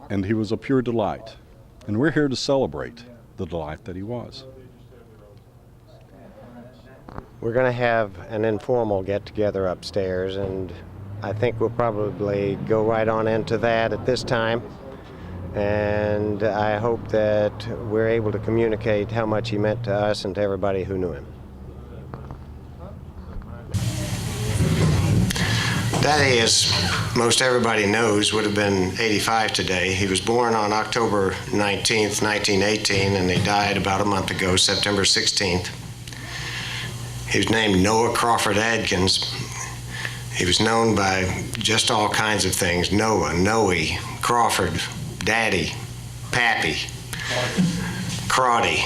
And he was a pure delight. And we're here to celebrate the delight that he was. We're going to have an informal get-together upstairs, and I think we'll probably go right on into that at this time. And I hope that we're able to communicate how much he meant to us and to everybody who knew him. Daddy, as most everybody knows, would have been 85 today. He was born on October 19th, 1918, and he died about a month ago, September 16th. He was named Noah Crawford Adkins. He was known by just all kinds of things: Noah, Noe, Crawford, Daddy, Pappy, Crotty,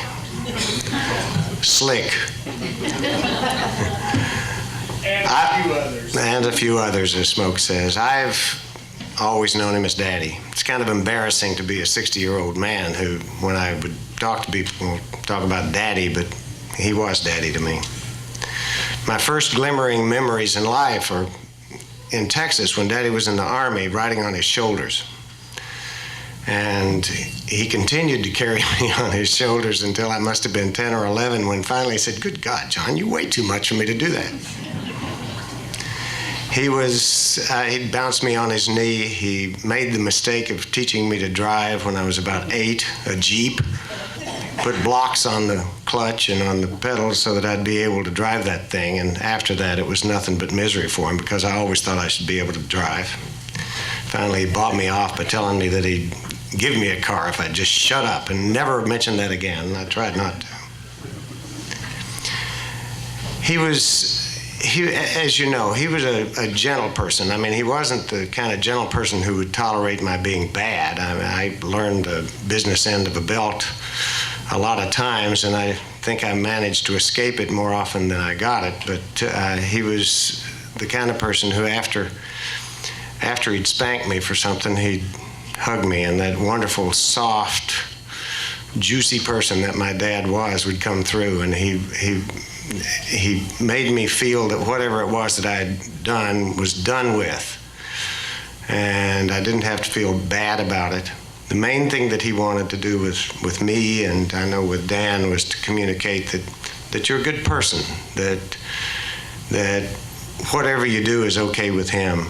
Slick. And a few others, as Smoke says. I've always known him as Daddy. It's kind of embarrassing to be a 60-year-old man who, when I would talk to people, talk about Daddy, but he was Daddy to me. My first glimmering memories in life are in Texas when Daddy was in the Army, riding on his shoulders. And he continued to carry me on his shoulders until I must have been 10 or 11, when finally he said, "Good God, John, you weigh too much for me to do that." He'd bounce me on his knee. He made the mistake of teaching me to drive when I was about 8, a Jeep. Put blocks on the clutch and on the pedals so that I'd be able to drive that thing. And after that, it was nothing but misery for him, because I always thought I should be able to drive. Finally, he bought me off by telling me that he'd give me a car if I'd just shut up and never mention that again. I tried not to. As you know, he was a gentle person. I mean, he wasn't the kind of gentle person who would tolerate my being bad. I learned the business end of a belt a lot of times, and I think I managed to escape it more often than I got it. But he was the kind of person who, after he'd spanked me for something, he'd hug me, and that wonderful, soft, juicy person that my dad was would come through, and he made me feel that whatever it was that I had done was done with, and I didn't have to feel bad about it. The main thing that he wanted to do with me, and I know with Dan, was to communicate that you're a good person, that whatever you do is okay with him.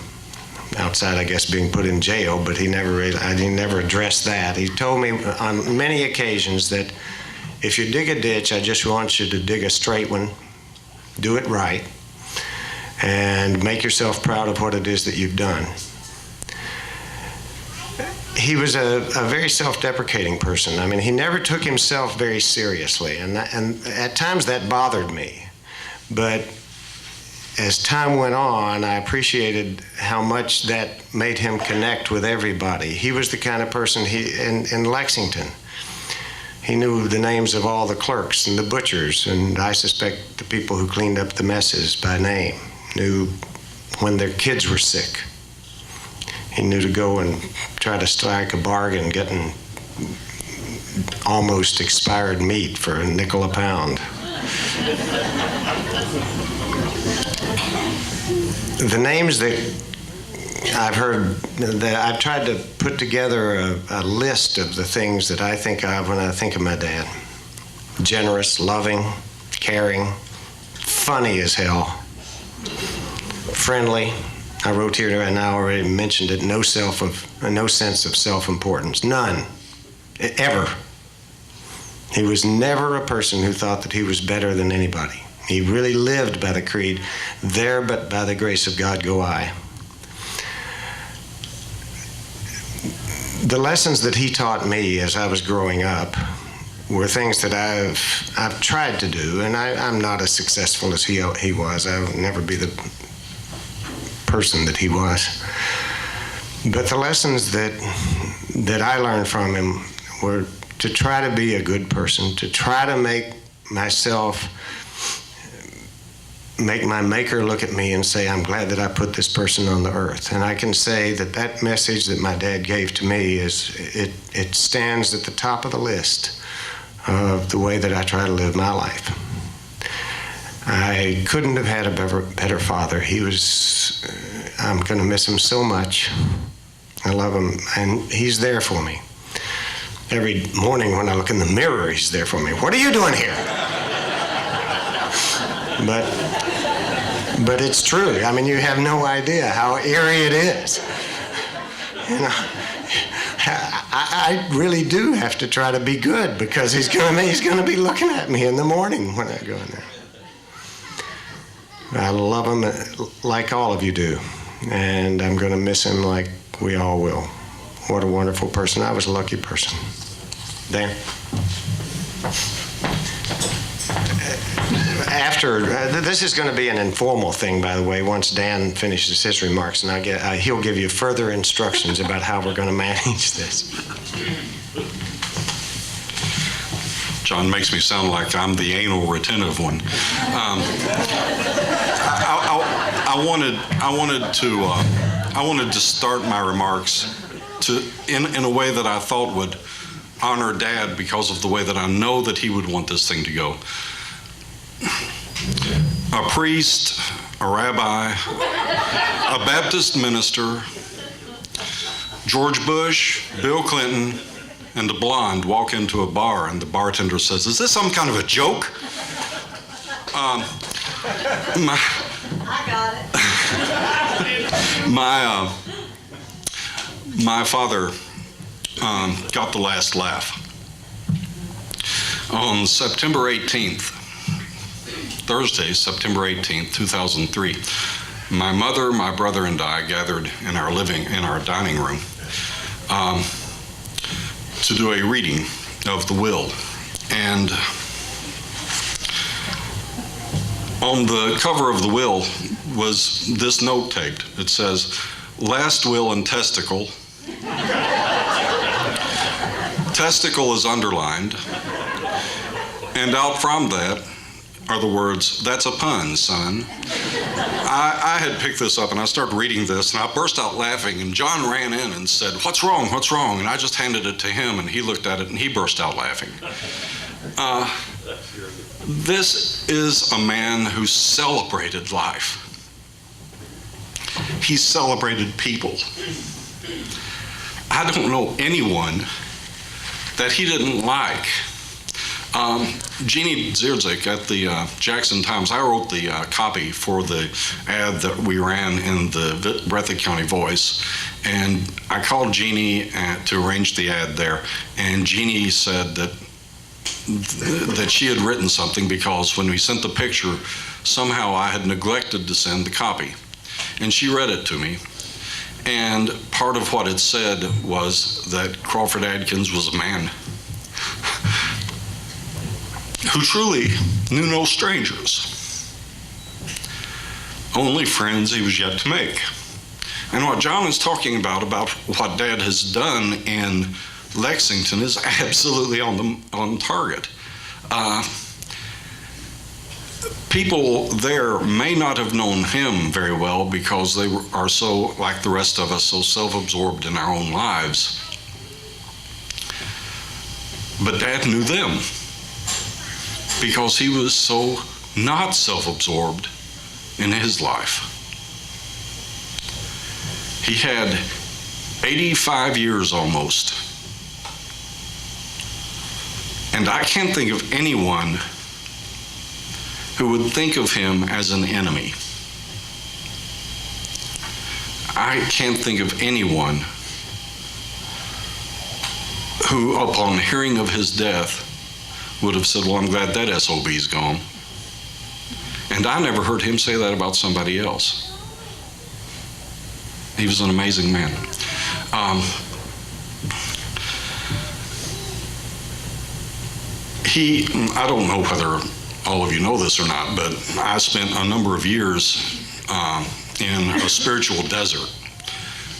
Outside, I guess, being put in jail, but he never addressed that. He told me on many occasions that if you dig a ditch, I just want you to dig a straight one, do it right, and make yourself proud of what it is that you've done. He was a very self-deprecating person. I mean, he never took himself very seriously, and at times that bothered me. But as time went on, I appreciated how much that made him connect with everybody. He was the kind of person in Lexington. He knew the names of all the clerks and the butchers, and I suspect the people who cleaned up the messes by name. Knew when their kids were sick. He knew to go and try to strike a bargain getting almost expired meat for a nickel a pound. The names that I've heard, that I've tried to put together a list of the things that I think of when I think of my dad. Generous, loving, caring, funny as hell, friendly. I wrote here, and I already mentioned it, no sense of self-importance, none, ever. He was never a person who thought that he was better than anybody. He really lived by the creed, "There but by the grace of God go I." The lessons that he taught me as I was growing up were things that I've tried to do, and I'm not as successful as he was. I'll never be the person that he was. But the lessons that I learned from him were to try to be a good person, to try to make my maker look at me and say, "I'm glad that I put this person on the earth." And I can say that message that my dad gave to me it stands at the top of the list of the way that I try to live my life. I couldn't have had a better father. I'm going to miss him so much. I love him, and he's there for me. Every morning when I look in the mirror, he's there for me. What are you doing here? But it's true. I mean, you have no idea how eerie it is. You know, I really do have to try to be good, because he's gonna be looking at me in the morning when I go in there. I love him like all of you do, and I'm gonna miss him like we all will. What a wonderful person. I was a lucky person. Dan? This is going to be an informal thing, by the way, once Dan finishes his remarks, and he'll give you further instructions about how we're going to manage this. John makes me sound like I'm the anal retentive one. I wanted to start my remarks in a way that I thought would honor Dad, because of the way that I know that he would want this thing to go. A priest, a rabbi, a Baptist minister, George Bush, Bill Clinton, and a blonde walk into a bar, and the bartender says, "Is this some kind of a joke?" I got it. My father got the last laugh. On September 18th, Thursday, September 18th, 2003, my mother, my brother, and I gathered in our dining room to do a reading of the will. And on the cover of the will was this note taped. It says, "Last will and testicle." Testicle is underlined, and out from that are the words, "That's a pun, son." I had picked this up, and I started reading this, and I burst out laughing, and John ran in and said, "What's wrong? What's wrong?" And I just handed it to him, and he looked at it, and he burst out laughing. This is a man who celebrated life. He celebrated people. I don't know anyone that he didn't like. Jeannie Zierzik at the Jackson Times, I wrote the copy for the ad that we ran in the Breathitt County Voice, and I called Jeannie to arrange the ad there, and Jeannie said that she had written something, because when we sent the picture, somehow I had neglected to send the copy. And she read it to me, and part of what it said was that Crawford Adkins was a man who truly knew no strangers, only friends he was yet to make. And what John is talking about what Dad has done in Lexington, is absolutely on target. People there may not have known him very well, because they are so, like the rest of us, so self-absorbed in our own lives. But Dad knew them, because he was so not self-absorbed in his life. He had 85 years almost. And I can't think of anyone who would think of him as an enemy. I can't think of anyone who, upon hearing of his death, would have said, "Well, I'm glad that SOB's gone." And I never heard him say that about somebody else. He was an amazing man. I don't know whether all of you know this or not, but I spent a number of years in a spiritual desert.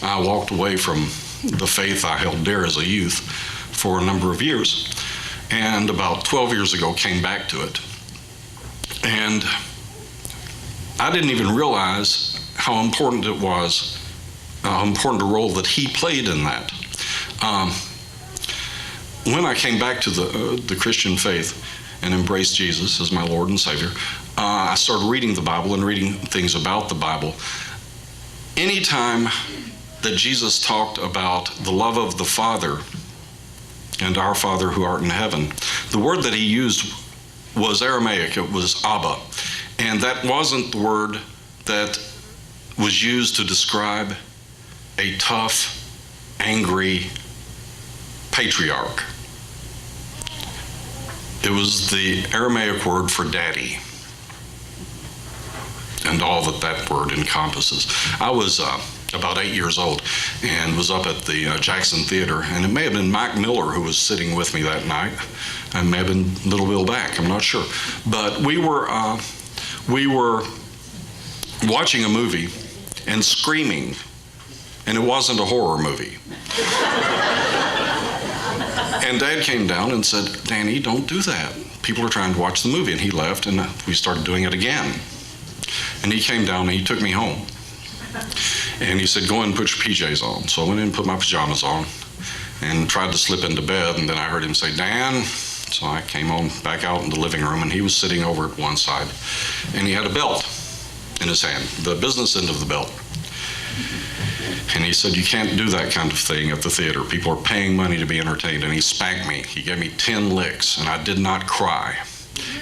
I walked away from the faith I held dear as a youth for a number of years, and about 12 years ago came back to it. And I didn't even realize how important it was, how important a role that he played in that. When I came back to the Christian faith and embraced Jesus as my Lord and Savior, I started reading the Bible and reading things about the Bible. Anytime that Jesus talked about the love of the Father and our Father who art in heaven. The word that he used was Aramaic. It was Abba. And that wasn't the word that was used to describe a tough, angry patriarch. It was the Aramaic word for daddy, and all that that word encompasses. I was about 8 years old and was up at the Jackson Theater, and it may have been Mike Miller who was sitting with me that night. It may have been Little Bill Back, I'm not sure. But we were watching a movie and screaming, and it wasn't a horror movie. And Dad came down and said, "Danny, don't do that. People are trying to watch the movie." And he left, and we started doing it again. And he came down and he took me home. And he said, "Go in and put your PJs on." So I went in and put my pajamas on and tried to slip into bed. And then I heard him say, "Dan." So I came on back out in the living room, and he was sitting over at one side. And he had a belt in his hand, the business end of the belt. And he said, "You can't do that kind of thing at the theater. People are paying money to be entertained." And he spanked me. He gave me 10 licks, and I did not cry.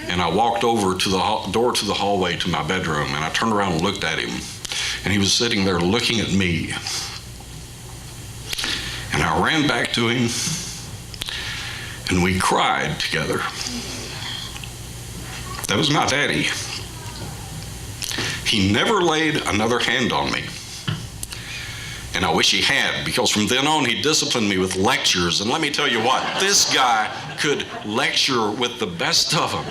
And I walked over to the door to the hallway to my bedroom, and I turned around and looked at him. And he was sitting there looking at me. And I ran back to him, and we cried together. That was my daddy. He never laid another hand on me. And I wish he had, because from then on he disciplined me with lectures. And let me tell you what, this guy could lecture with the best of them.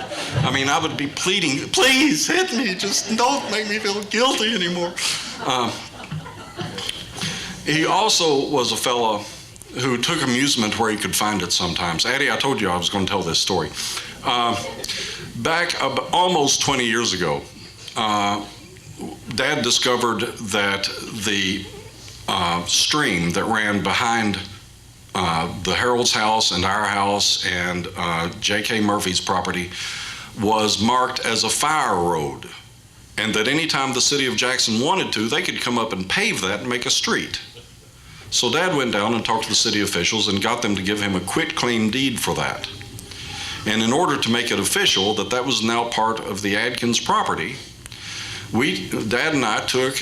I mean, I would be pleading, "Please hit me, just don't make me feel guilty anymore." He also was a fellow who took amusement where he could find it sometimes. Addie, I told you I was going to tell this story. Back almost 20 years ago, Dad discovered that the stream that ran behind the Harold's house and our house and J.K. Murphy's property was marked as a fire road, and that anytime the city of Jackson wanted to, they could come up and pave that and make a street. So Dad went down and talked to the city officials and got them to give him a quit-claim deed for that. And in order to make it official that that was now part of the Adkins property, Dad and I took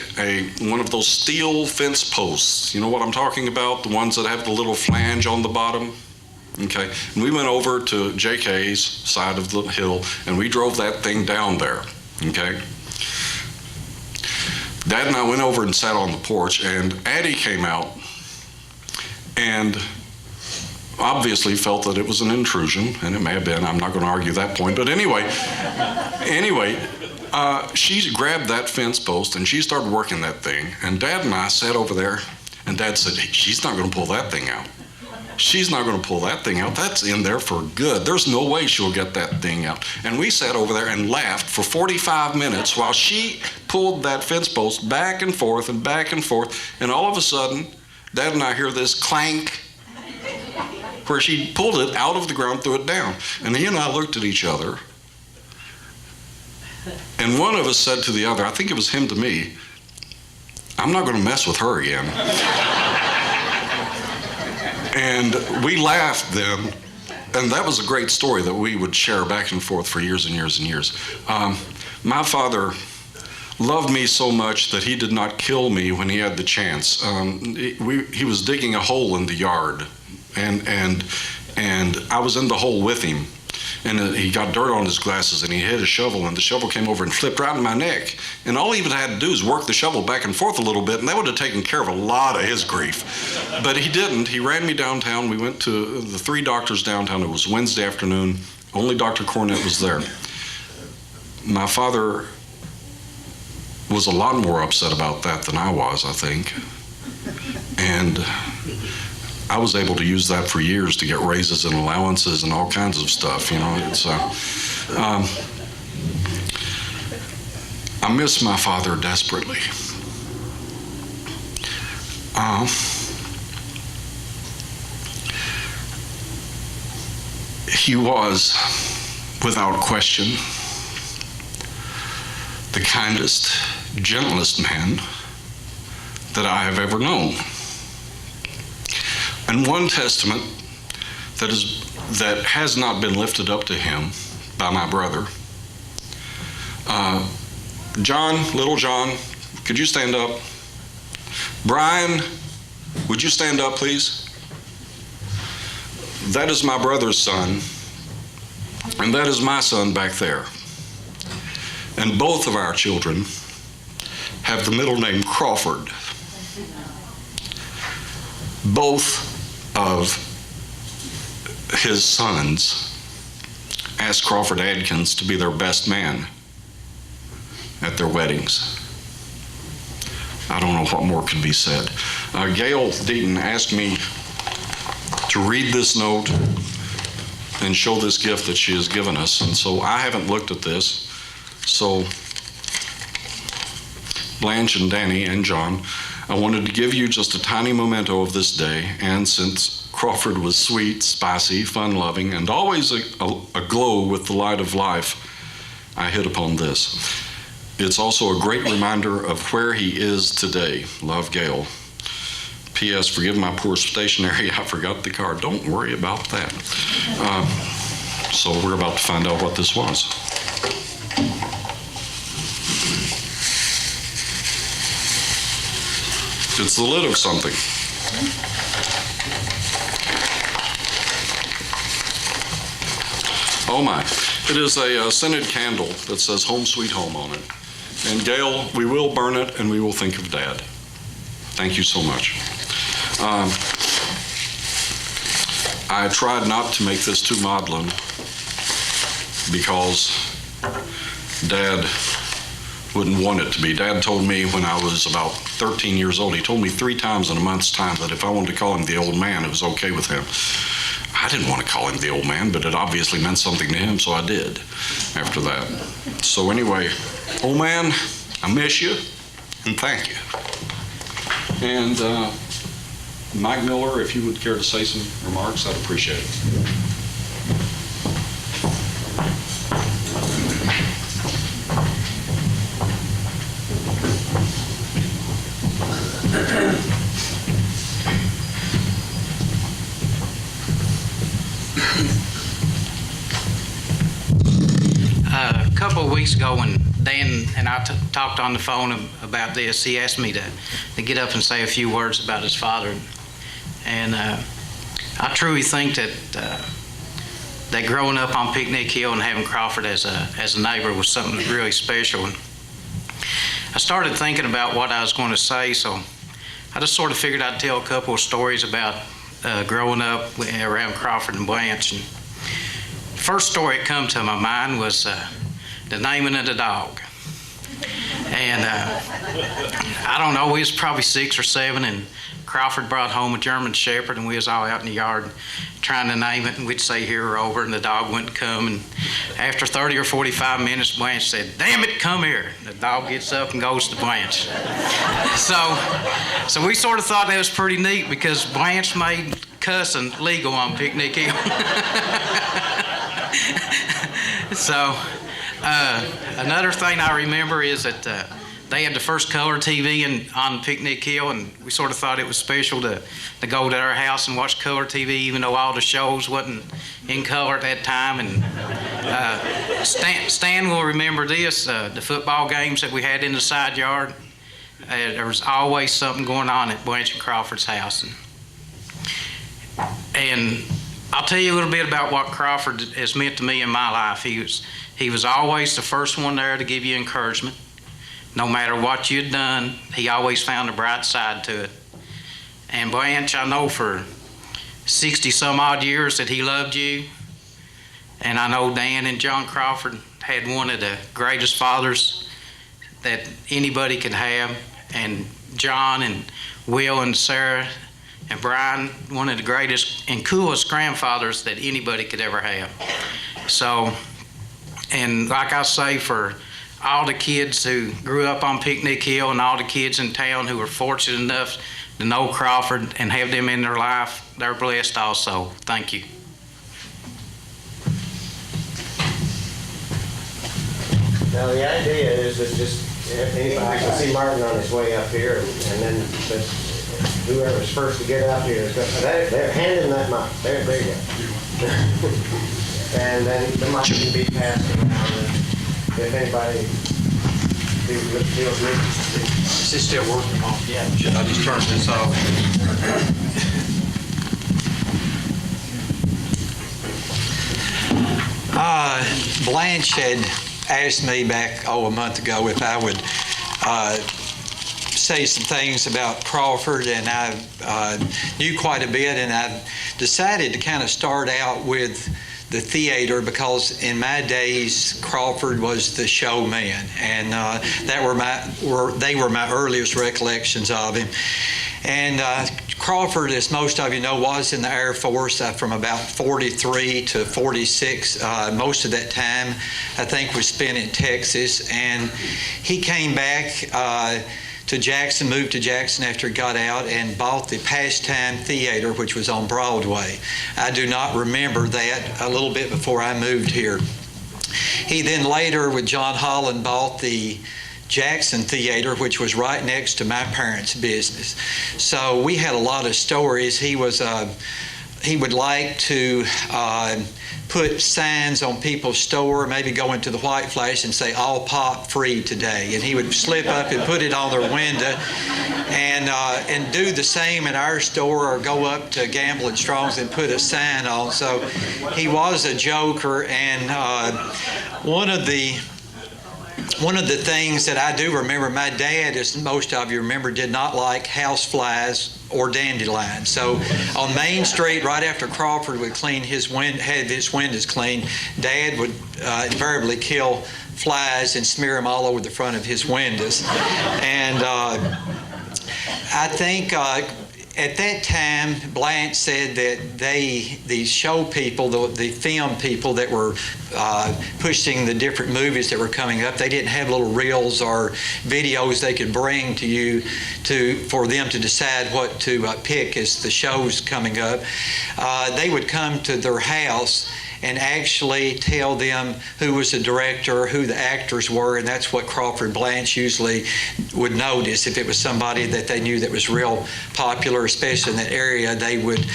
one of those steel fence posts. You know what I'm talking about? The ones that have the little flange on the bottom? Okay. And we went over to JK's side of the hill, and we drove that thing down there. Okay. Dad and I went over and sat on the porch, and Addie came out and obviously felt that it was an intrusion, and it may have been. I'm not going to argue that point. But anyway, she grabbed that fence post and she started working that thing. And Dad and I sat over there, and Dad said, "Hey, she's not going to pull that thing out. She's not going to pull that thing out. That's in there for good. There's no way she'll get that thing out." And we sat over there and laughed for 45 minutes while she pulled that fence post back and forth and back and forth. And all of a sudden, Dad and I hear this clank where she pulled it out of the ground, threw it down. And he and I looked at each other. And one of us said to the other, I think it was him to me, "I'm not going to mess with her again." And we laughed then. And that was a great story that we would share back and forth for years and years and years. My father loved me so much that he did not kill me when he had the chance. He was digging a hole in the yard, and I was in the hole with him. And he got dirt on his glasses, and he hit a shovel, and the shovel came over and flipped right in my neck. And all he even had to do is work the shovel back and forth a little bit, and that would have taken care of a lot of his grief. But he didn't. He ran me downtown. We went to the 3 doctors downtown. It was Wednesday afternoon. Only Dr. Cornett was there. My father was a lot more upset about that than I was, I think. And I was able to use that for years to get raises and allowances and all kinds of stuff, you know. It's I miss my father desperately. He was, without question, the kindest, gentlest man that I have ever known. And one testament that has not been lifted up to him by my brother. John, little John, could you stand up? Brian, would you stand up, please? That is my brother's son, and that is my son back there. And both of our children have the middle name Crawford. Both of his sons asked Crawford Adkins to be their best man at their weddings. I don't know what more could be said. Gail Deaton asked me to read this note and show this gift that she has given us, and so I haven't looked at this. So Blanche and Danny and John, I wanted to give you just a tiny memento of this day, and since Crawford was sweet, spicy, fun-loving, and always aglow with the light of life, I hit upon this. It's also a great reminder of where he is today. Love, Gail. P.S. Forgive my poor stationery. I forgot the card. Don't worry about that. So we're about to find out what this was. It's the lid of something. Oh my. It is a scented candle that says Home Sweet Home on it. And Gail, we will burn it and we will think of Dad. Thank you so much. I tried not to make this too maudlin because Dad wouldn't want it to be. Dad told me when I was about 13 years old, he told me 3 times in a month's time that if I wanted to call him the old man, it was okay with him. I didn't want to call him the old man, but it obviously meant something to him, so I did after that. So anyway, old man, I miss you, and thank you. And Mike Miller, if you would care to say some remarks, I'd appreciate it. A couple of weeks ago when Dan and I talked on the phone about this, he asked me to get up and say a few words about his father. And I truly think that growing up on Picnic Hill and having Crawford as a neighbor was something really special. And I started thinking about what I was going to say, so I just sort of figured I'd tell a couple of stories about growing up around Crawford and Blanche. And the first story that come to my mind was the naming of the dog. And I don't know, we was probably 6 or 7, and Crawford brought home a German Shepherd, and we was all out in the yard trying to name it, and we'd say here or over, and the dog wouldn't come. And after 30 or 45 minutes, Blanche said, "Damn it, come here." The dog gets up and goes to Blanche. So we sort of thought that was pretty neat because Blanche made cussing legal on Picnic Hill. So another thing I remember is that they had the first color TV on Picnic Hill, and we sort of thought it was special to go to our house and watch color TV, even though all the shows wasn't in color at that time. And Stan will remember this, the football games that we had in the side yard. There was always something going on at Blanche and Crawford's house. And I'll tell you a little bit about what Crawford has meant to me in my life. He was always the first one there to give you encouragement. No matter what you'd done, he always found a bright side to it. And Blanche, I know for 60 some odd years that he loved you. And I know Dan and John Crawford had one of the greatest fathers that anybody could have. And John and Will and Sarah and Brian, one of the greatest and coolest grandfathers that anybody could ever have. So, and like I say, for all the kids who grew up on Picnic Hill and all the kids in town who were fortunate enough to know Crawford and have them in their life, they're blessed also. Thank you. Now the idea is that just I can see Martin on his way up here, and then whoever's first to get up here is going. They're handing that mic. There you go. And then the mic can be passed around. If anybody feels me. Is this still working on? Yeah. Should I just turn this off? Blanche had asked me back, a month ago if I would say some things about Crawford, and I knew quite a bit, and I decided to kind of start out with the theater because in my days Crawford was the showman, and they were my earliest recollections of him. And Crawford, as most of you know, was in the Air Force from about 43 to 46. Most of that time, I think, was spent in Texas. And he came back to Jackson, moved to Jackson after he got out, and bought the Pastime Theater, which was on Broadway. I do not remember that, a little bit before I moved here. He then later, with John Holland, bought the Jackson Theater, which was right next to my parents' business. So we had a lot of stories. He would like to put signs on people's store, maybe go into the White Flash and say, "All pop free today." And he would slip up and put it on their window, and do the same in our store, or go up to Gamble and Strong's and put a sign on. So he was a joker, and one of the things that I do remember, my dad, as most of you remember, did not like houseflies or dandelions. So on Main Street, right after Crawford would had his windows cleaned, Dad would invariably kill flies and smear them all over the front of his windows. And I think at that time, Blanche said that the show people, the film people that were pushing the different movies that were coming up, they didn't have little reels or videos they could bring to you for them to decide what to pick as the show's coming up. They would come to their house and actually tell them who was the director, who the actors were, and that's what Crawford Blanche usually would notice. If it was somebody that they knew that was real popular, especially in that area, they would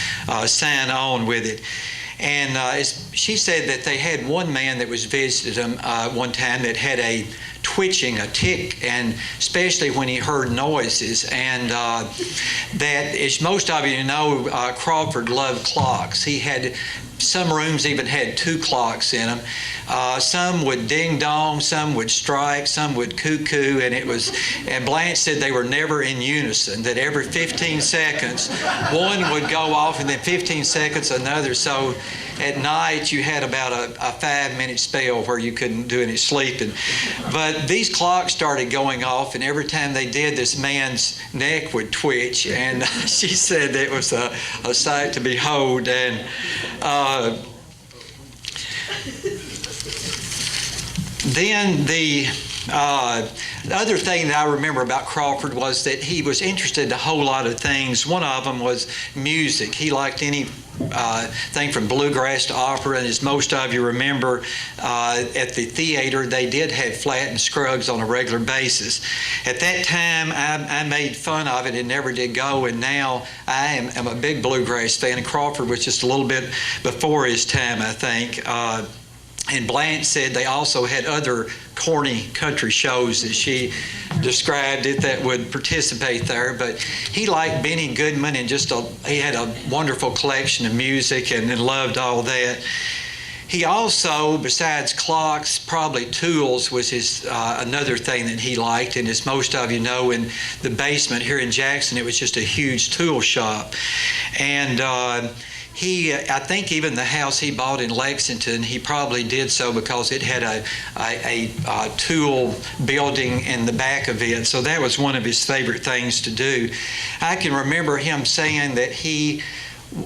sign on with it. And she said that they had one man that was visited them one time that had a tick, and especially when he heard noises. And that, as most of you know, Crawford loved clocks. He had some rooms even had 2 clocks in them. Some would ding dong, some would strike, some would cuckoo, and Blanche said they were never in unison, that every 15 seconds one would go off, and then 15 seconds another. So at night you had about a 5-minute spell where you couldn't do any sleeping. But these clocks started going off, and every time they did, this man's neck would twitch, and she said it was a sight to behold. And then the other thing that I remember about Crawford was that he was interested in a whole lot of things. One of them was music. He liked any thing from bluegrass to opera, and as most of you remember, at the theater they did have Flatt and Scruggs on a regular basis. At that time I made fun of it and never did go, and now I am a big bluegrass fan, and Crawford was just a little bit before his time, I think. And Blanche said they also had other corny country shows, as she described it, that would participate there. But he liked Benny Goodman, and he had a wonderful collection of music and loved all that. He also, besides clocks, probably tools was his another thing that he liked. And as most of you know, in the basement here in Jackson, it was just a huge tool shop. And I think even the house he bought in Lexington, he probably did so because it had a tool building in the back of it. So that was one of his favorite things to do. I can remember him saying that he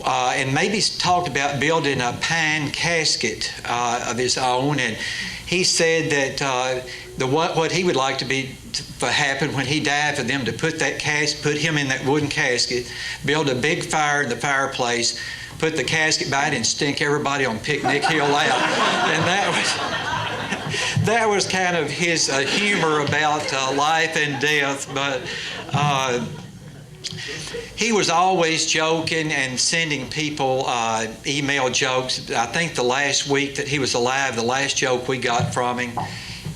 and maybe talked about building a pine casket of his own, and he said that what he would like to happen when he died, for them to put him in that wooden casket, build a big fire in the fireplace, put the casket by it, and stink everybody on Picnic Hill out. And that was kind of his humor about life and death. But he was always joking and sending people email jokes. I think the last week that he was alive, the last joke we got from him,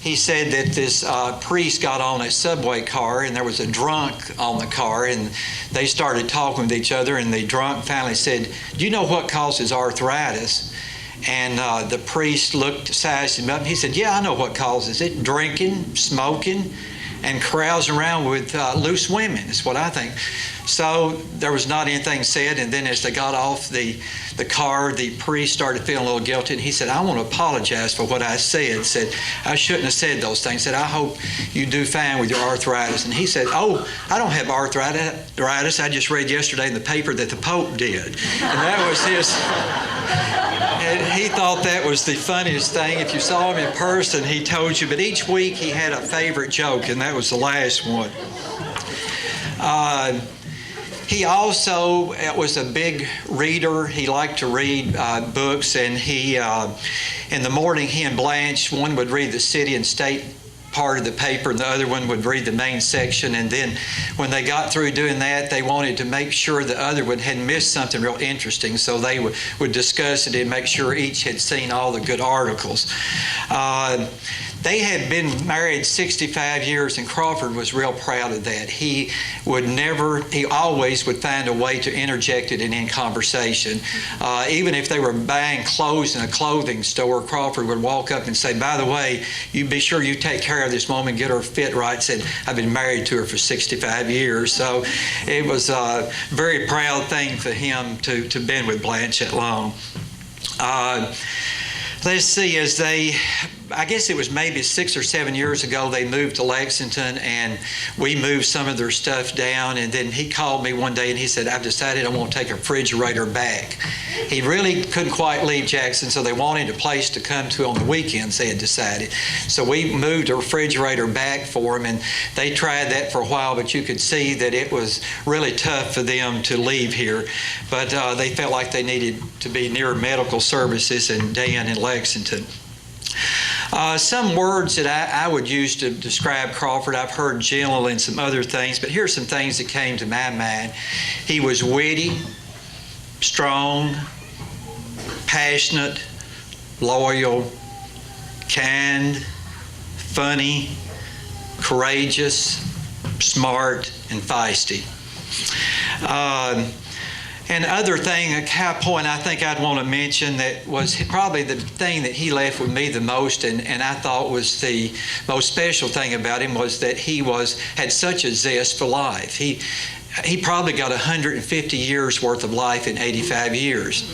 he said that this priest got on a subway car and there was a drunk on the car, and they started talking with each other, and the drunk finally said, "Do you know what causes arthritis?" And the priest sized him up, and he said, "Yeah, I know what causes it. Drinking, smoking, and carousing around with loose women is what I think." So there was not anything said, and then as they got off the car, the priest started feeling a little guilty, and he said, "I want to apologize for what I said. Said I shouldn't have said those things. Said I hope you do fine with your arthritis." And he said, "Oh, I don't have arthritis. I just read yesterday in the paper that the Pope did." And that was his. And he thought that was the funniest thing. If you saw him in person, he told you. But each week he had a favorite joke, and that was the last one. He also was a big reader. He liked to read books, and he, in the morning, he and Blanche, one would read the city and state part of the paper, and the other one would read the main section. And then when they got through doing that, they wanted to make sure the other one hadn't missed something real interesting, so they would discuss it and make sure each had seen all the good articles. They had been married 65 years, and Crawford was real proud of that. He always would find a way to interject it in conversation. Even if they were buying clothes in a clothing store, Crawford would walk up and say, "By the way, you be sure you take care of this woman, get her fit right." Said, "I've been married to her for 65 years. So it was a very proud thing for him to have been with Blanche that long. Let's see, I guess it was maybe 6 or 7 years ago, they moved to Lexington, and we moved some of their stuff down. And then he called me one day and he said, "I've decided I want to take a refrigerator back." He really couldn't quite leave Jackson, so they wanted a place to come to on the weekends, they had decided. So we moved a refrigerator back for him, and they tried that for a while, but you could see that it was really tough for them to leave here. But they felt like they needed to be near medical services and Dan in Lexington. Some words that I would use to describe Crawford, I've heard gentle and some other things, but here's some things that came to my mind. He was witty, strong, passionate, loyal, kind, funny, courageous, smart, and feisty. And other thing, a high point I think I'd want to mention that was probably the thing that he left with me the most, and I thought was the most special thing about him, was that he had such a zest for life. He probably got 150 years worth of life in 85 years.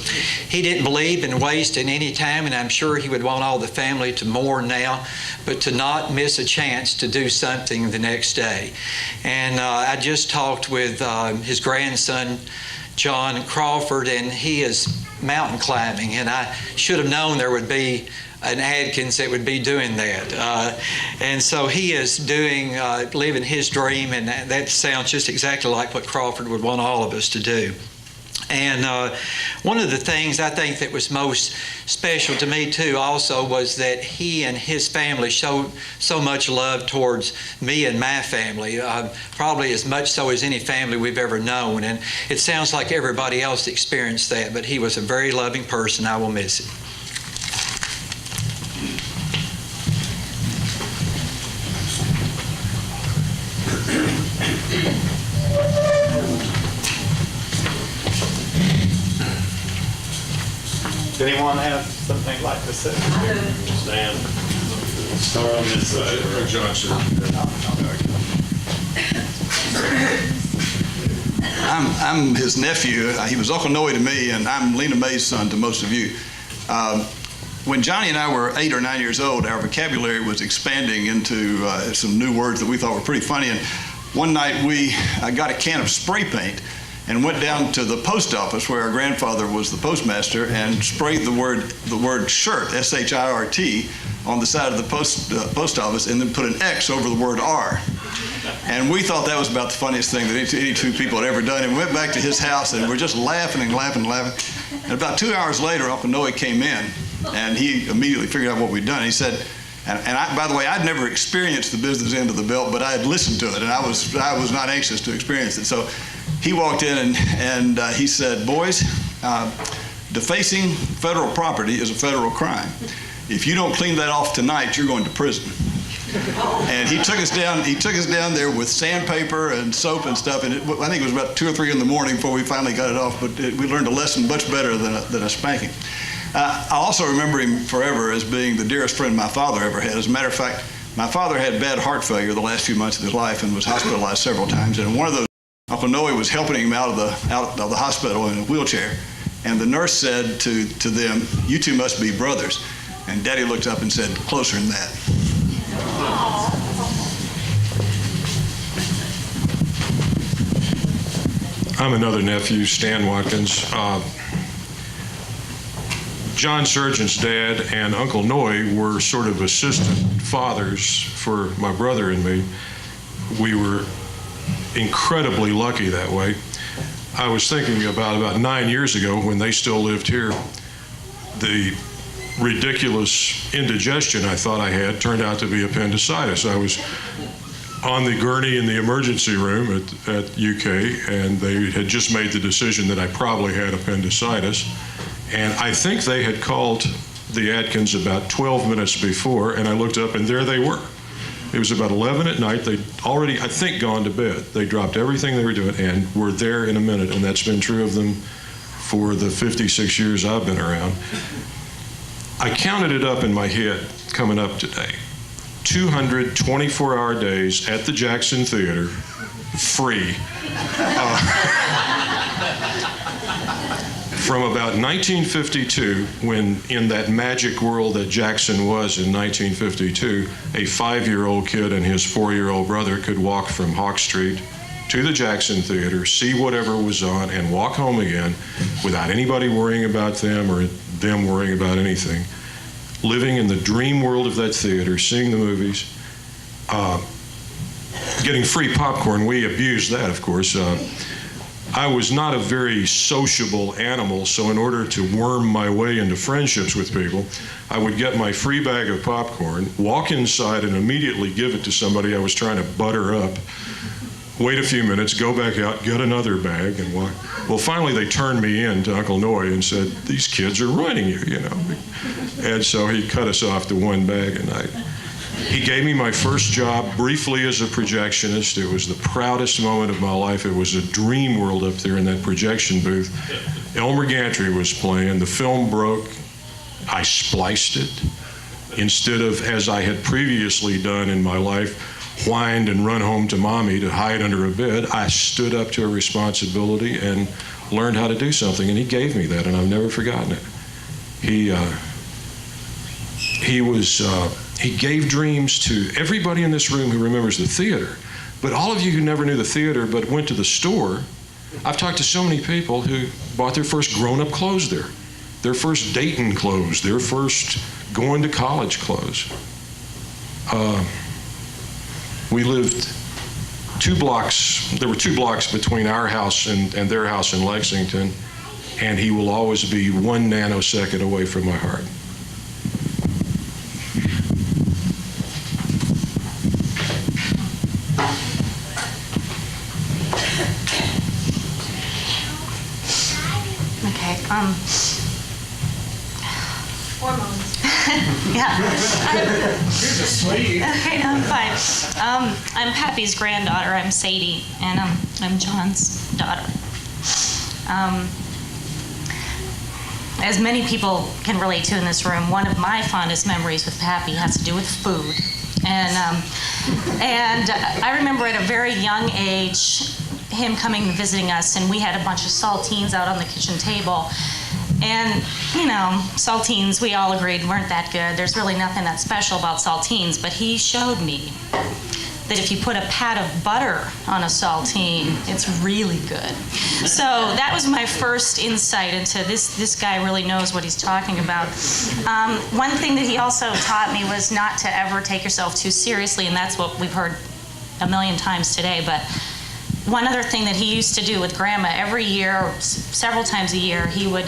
He didn't believe in wasting any time, and I'm sure he would want all the family to mourn now, but to not miss a chance to do something the next day. And I just talked with his grandson, John Crawford, and he is mountain climbing, and I should have known there would be an Adkins that would be doing that. And so he is living his dream, and that sounds just exactly like what Crawford would want all of us to do. And one of the things I think that was most special to me too also was that he and his family showed so much love towards me and my family, probably as much so as any family we've ever known. And it sounds like everybody else experienced that, but he was a very loving person. I will miss him. Does anyone have something like to say? Stand. Start on this side. Johnson. I'm his nephew. He was Uncle Noe to me, and I'm Lena Mae's son to most of you. When Johnny and I were 8 or 9 years old, our vocabulary was expanding into some new words that we thought were pretty funny. And one night I got a can of spray paint and went down to the post office where our grandfather was the postmaster and sprayed the word shirt, S-H-I-R-T, on the side of the post office, and then put an X over the word R. And we thought that was about the funniest thing that any two people had ever done. And we went back to his house, and we're just laughing and laughing and laughing. And about 2 hours later, Uncle Noe came in, and he immediately figured out what we'd done. He said, And by the way, I'd never experienced the business end of the belt, but I had listened to it, and I was not anxious to experience it. So he walked in and he said, "Boys, defacing federal property is a federal crime. If you don't clean that off tonight, you're going to prison." And he took us down. He took us down there with sandpaper and soap and stuff. And I think it was about 2 or 3 in the morning before we finally got it off. But we learned a lesson much better than a spanking. I also remember him forever as being the dearest friend my father ever had. As a matter of fact, my father had bad heart failure the last few months of his life and was hospitalized several times. And one of those, Uncle Noe was helping him out of the hospital in a wheelchair. And the nurse said to them, "You two must be brothers." And Daddy looked up and said, "Closer than that." I'm another nephew, Stan Watkins. John Surgeon's dad and Uncle Noe were sort of assistant fathers for my brother and me. We were incredibly lucky that way. I was thinking about 9 years ago when they still lived here, the ridiculous indigestion I thought I had turned out to be appendicitis. I was on the gurney in the emergency room at UK, and they had just made the decision that I probably had appendicitis. And I think they had called the Atkins about 12 minutes before, and I looked up and there they were. It was about 11 at night. They'd already, I think, gone to bed. They dropped everything they were doing and were there in a minute, and that's been true of them for the 56 years I've been around. I counted it up in my head coming up today. 200 24-hour days at the Jackson Theater, free. From about 1952, when in that magic world that Jackson was in 1952, a 5-year-old kid and his 4-year-old brother could walk from Hawk Street to the Jackson Theater, see whatever was on, and walk home again without anybody worrying about them or them worrying about anything. Living in the dream world of that theater, seeing the movies, getting free popcorn. We abused that, of course. I was not a very sociable animal, so in order to worm my way into friendships with people, I would get my free bag of popcorn, walk inside and immediately give it to somebody I was trying to butter up, wait a few minutes, go back out, get another bag, and walk. Well, finally they turned me in to Uncle Noe and said, "These kids are ruining you, you know." And so he cut us off to one bag a night. He gave me my first job briefly as a projectionist. It was the proudest moment of my life. It was a dream world up there in that projection booth. Elmer Gantry was playing. The film broke. I spliced it. Instead of, as I had previously done in my life, whined and run home to mommy to hide under a bed, I stood up to a responsibility and learned how to do something. And he gave me that, and I've never forgotten it. He gave dreams to everybody in this room who remembers the theater. But all of you who never knew the theater but went to the store, I've talked to so many people who bought their first grown-up clothes there, their first dating clothes, their first going to college clothes. We lived 2 blocks, there were 2 blocks between our house and their house in Lexington, and he will always be 1 nanosecond away from my heart. Hormones. Yeah. Okay, I'm fine. I'm Pappy's granddaughter. I'm Sadie, and I'm John's daughter. As many people can relate to in this room, one of my fondest memories with Pappy has to do with food. And I remember at a very young age, him coming and visiting us, and we had a bunch of saltines out on the kitchen table. And, you know, saltines, we all agreed, weren't that good. There's really nothing that special about saltines, but he showed me that if you put a pat of butter on a saltine, it's really good. So that was my first insight into this guy really knows what he's talking about. One thing that he also taught me was not to ever take yourself too seriously, and that's what we've heard a million times today. But one other thing that he used to do with Grandma, every year, several times a year, he would,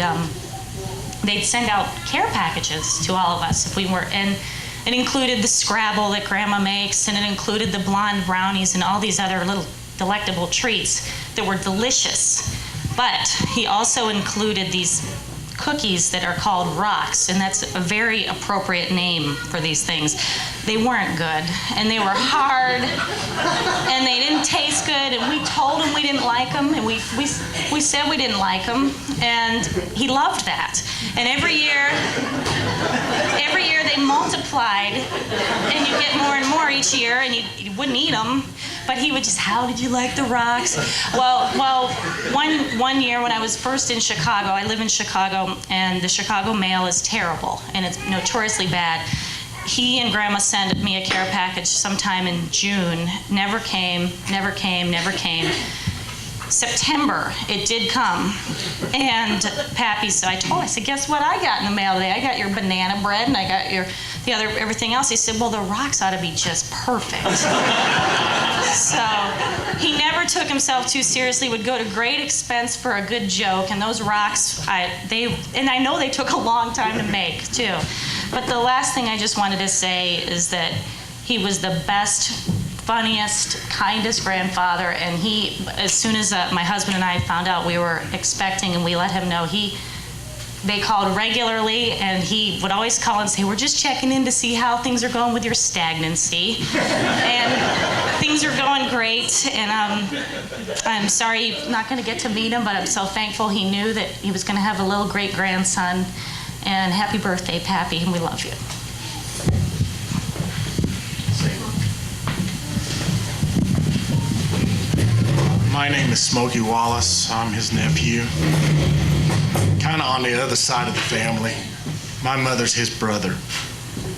they'd send out care packages to all of us if we were, and It included the Scrabble that Grandma makes, and it included the blonde brownies and all these other little delectable treats that were delicious. But he also included these cookies that are called rocks, and that's a very appropriate name for these things. They weren't good, and they were hard, and they didn't taste good, and we told him we didn't like them, and we said we didn't like them, and he loved that. And every year they multiplied, and you get more and more each year, and you wouldn't eat them, but he would just, how did you like the rocks? Well, one year when I was first in Chicago, I live in Chicago, and the Chicago mail is terrible, and it's notoriously bad. He and Grandma sent me a care package sometime in June. Never came. September, it did come. And Pappy said, I said, guess what I got in the mail today? I got your banana bread and I got everything else. He said, well, the rocks ought to be just perfect. So he never took himself too seriously, would go to great expense for a good joke. And those rocks, and I know they took a long time to make too. But the last thing I just wanted to say is that he was the best, funniest, kindest grandfather, and he, as soon as my husband and I found out we were expecting and we let him know, they called regularly, and he would always call and say, we're just checking in to see how things are going with your stagnancy. And things are going great, and I'm sorry you're not going to get to meet him, but I'm so thankful he knew that he was going to have a little great-grandson. And happy birthday, Pappy, and we love you. My name is Smokey Wallace. I'm his nephew. Kind of on the other side of the family. My mother's his brother.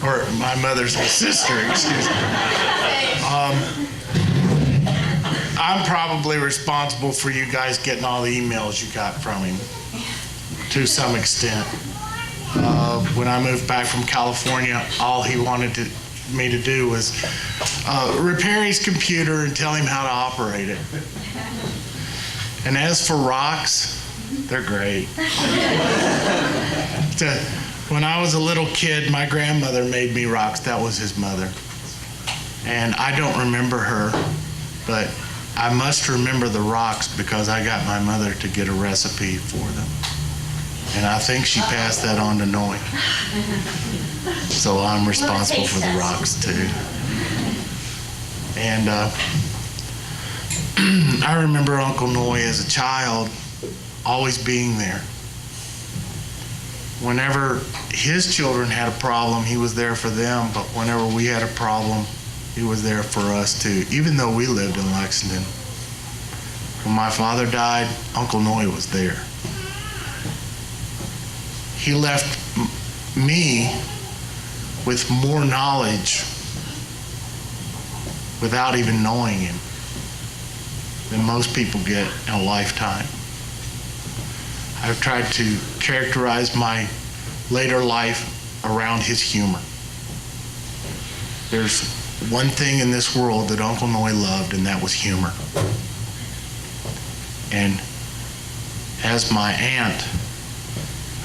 Or my mother's his sister, excuse me. I'm probably responsible for you guys getting all the emails you got from him, to some extent. When I moved back from California, all he wanted me to do was repair his computer and tell him how to operate it. And as for rocks, they're great. When I was a little kid, my grandmother made me rocks. That was his mother. And I don't remember her, but I must remember the rocks because I got my mother to get a recipe for them. And I think she passed that on to Noe. So I'm responsible for the rocks too. And I remember Uncle Noe as a child always being there. Whenever his children had a problem, he was there for them, but whenever we had a problem, he was there for us too, even though we lived in Lexington. When my father died, Uncle Noe was there. He left me with more knowledge without even knowing him than most people get in a lifetime. I've tried to characterize my later life around his humor. There's one thing in this world that Uncle Noe loved, and that was humor. And as my aunt,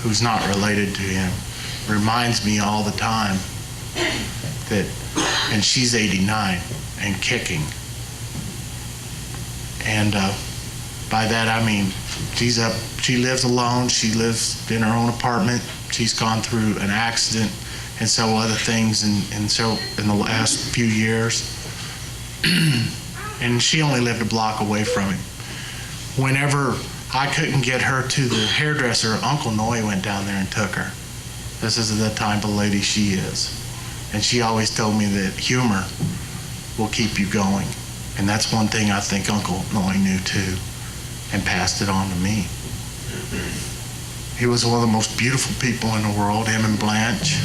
who's not related to him, reminds me all the time that, and she's 89 and kicking. And by that I mean she lives alone, she lives in her own apartment, she's gone through an accident and several other things in the last few years. And she only lived a block away from him. Whenever I couldn't get her to the hairdresser, Uncle Noe went down there and took her. This is the type of lady she is. And she always told me that humor will keep you going. And that's one thing I think Uncle Noe knew too, and passed it on to me. He was one of the most beautiful people in the world, him and Blanche.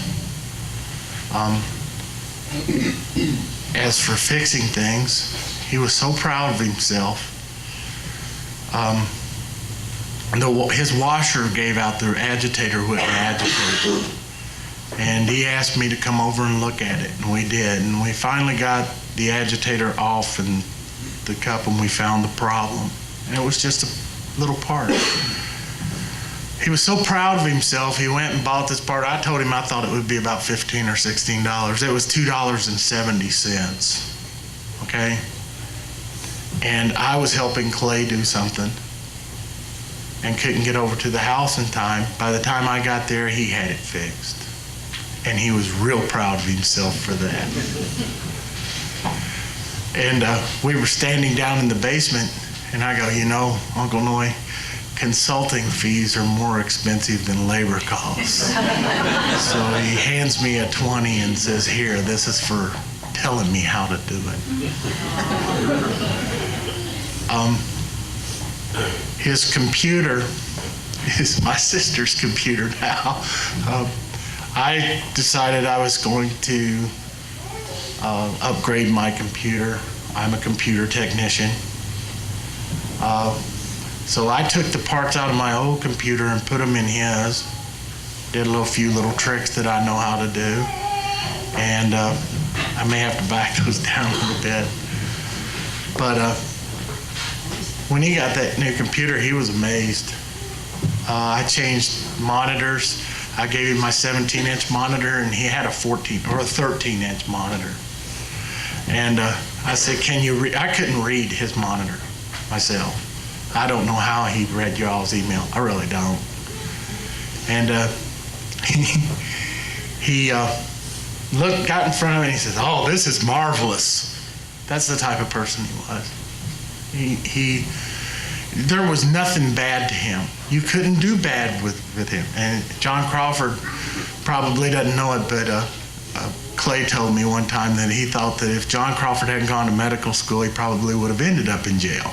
As for fixing things, he was so proud of himself. His washer gave out the agitator whip and agitator. And he asked me to come over and look at it, and we did. And we finally got the agitator off and the cup, and we found the problem. And it was just a little part. he was so proud of himself, he went and bought this part. I told him I thought it would be about $15 or $16. It was $2.70, okay? And I was helping Clay do something and couldn't get over to the house in time. By the time I got there, he had it fixed. And he was real proud of himself for that. And we were standing down in the basement, and I go, you know, Uncle Noy, consulting fees are more expensive than labor costs. So he hands me a 20 and says, here, this is for telling me how to do it. His computer is my sister's computer now. I decided I was going to upgrade my computer. I'm a computer technician. So I took the parts out of my old computer and put them in his. Did a few little tricks that I know how to do. And I may have to back those down a little bit. But when he got that new computer, he was amazed. I changed monitors. I gave him my 17-inch monitor, and he had a 14 or a 13-inch monitor. And I said, "Can you read?" I couldn't read his monitor myself. I don't know how he read y'all's email. I really don't. And he got in front of me and he says, "Oh, this is marvelous." That's the type of person he was. There was nothing bad to him. You couldn't do bad with him. And John Crawford probably doesn't know it, but Clay told me one time that he thought that if John Crawford hadn't gone to medical school, he probably would have ended up in jail.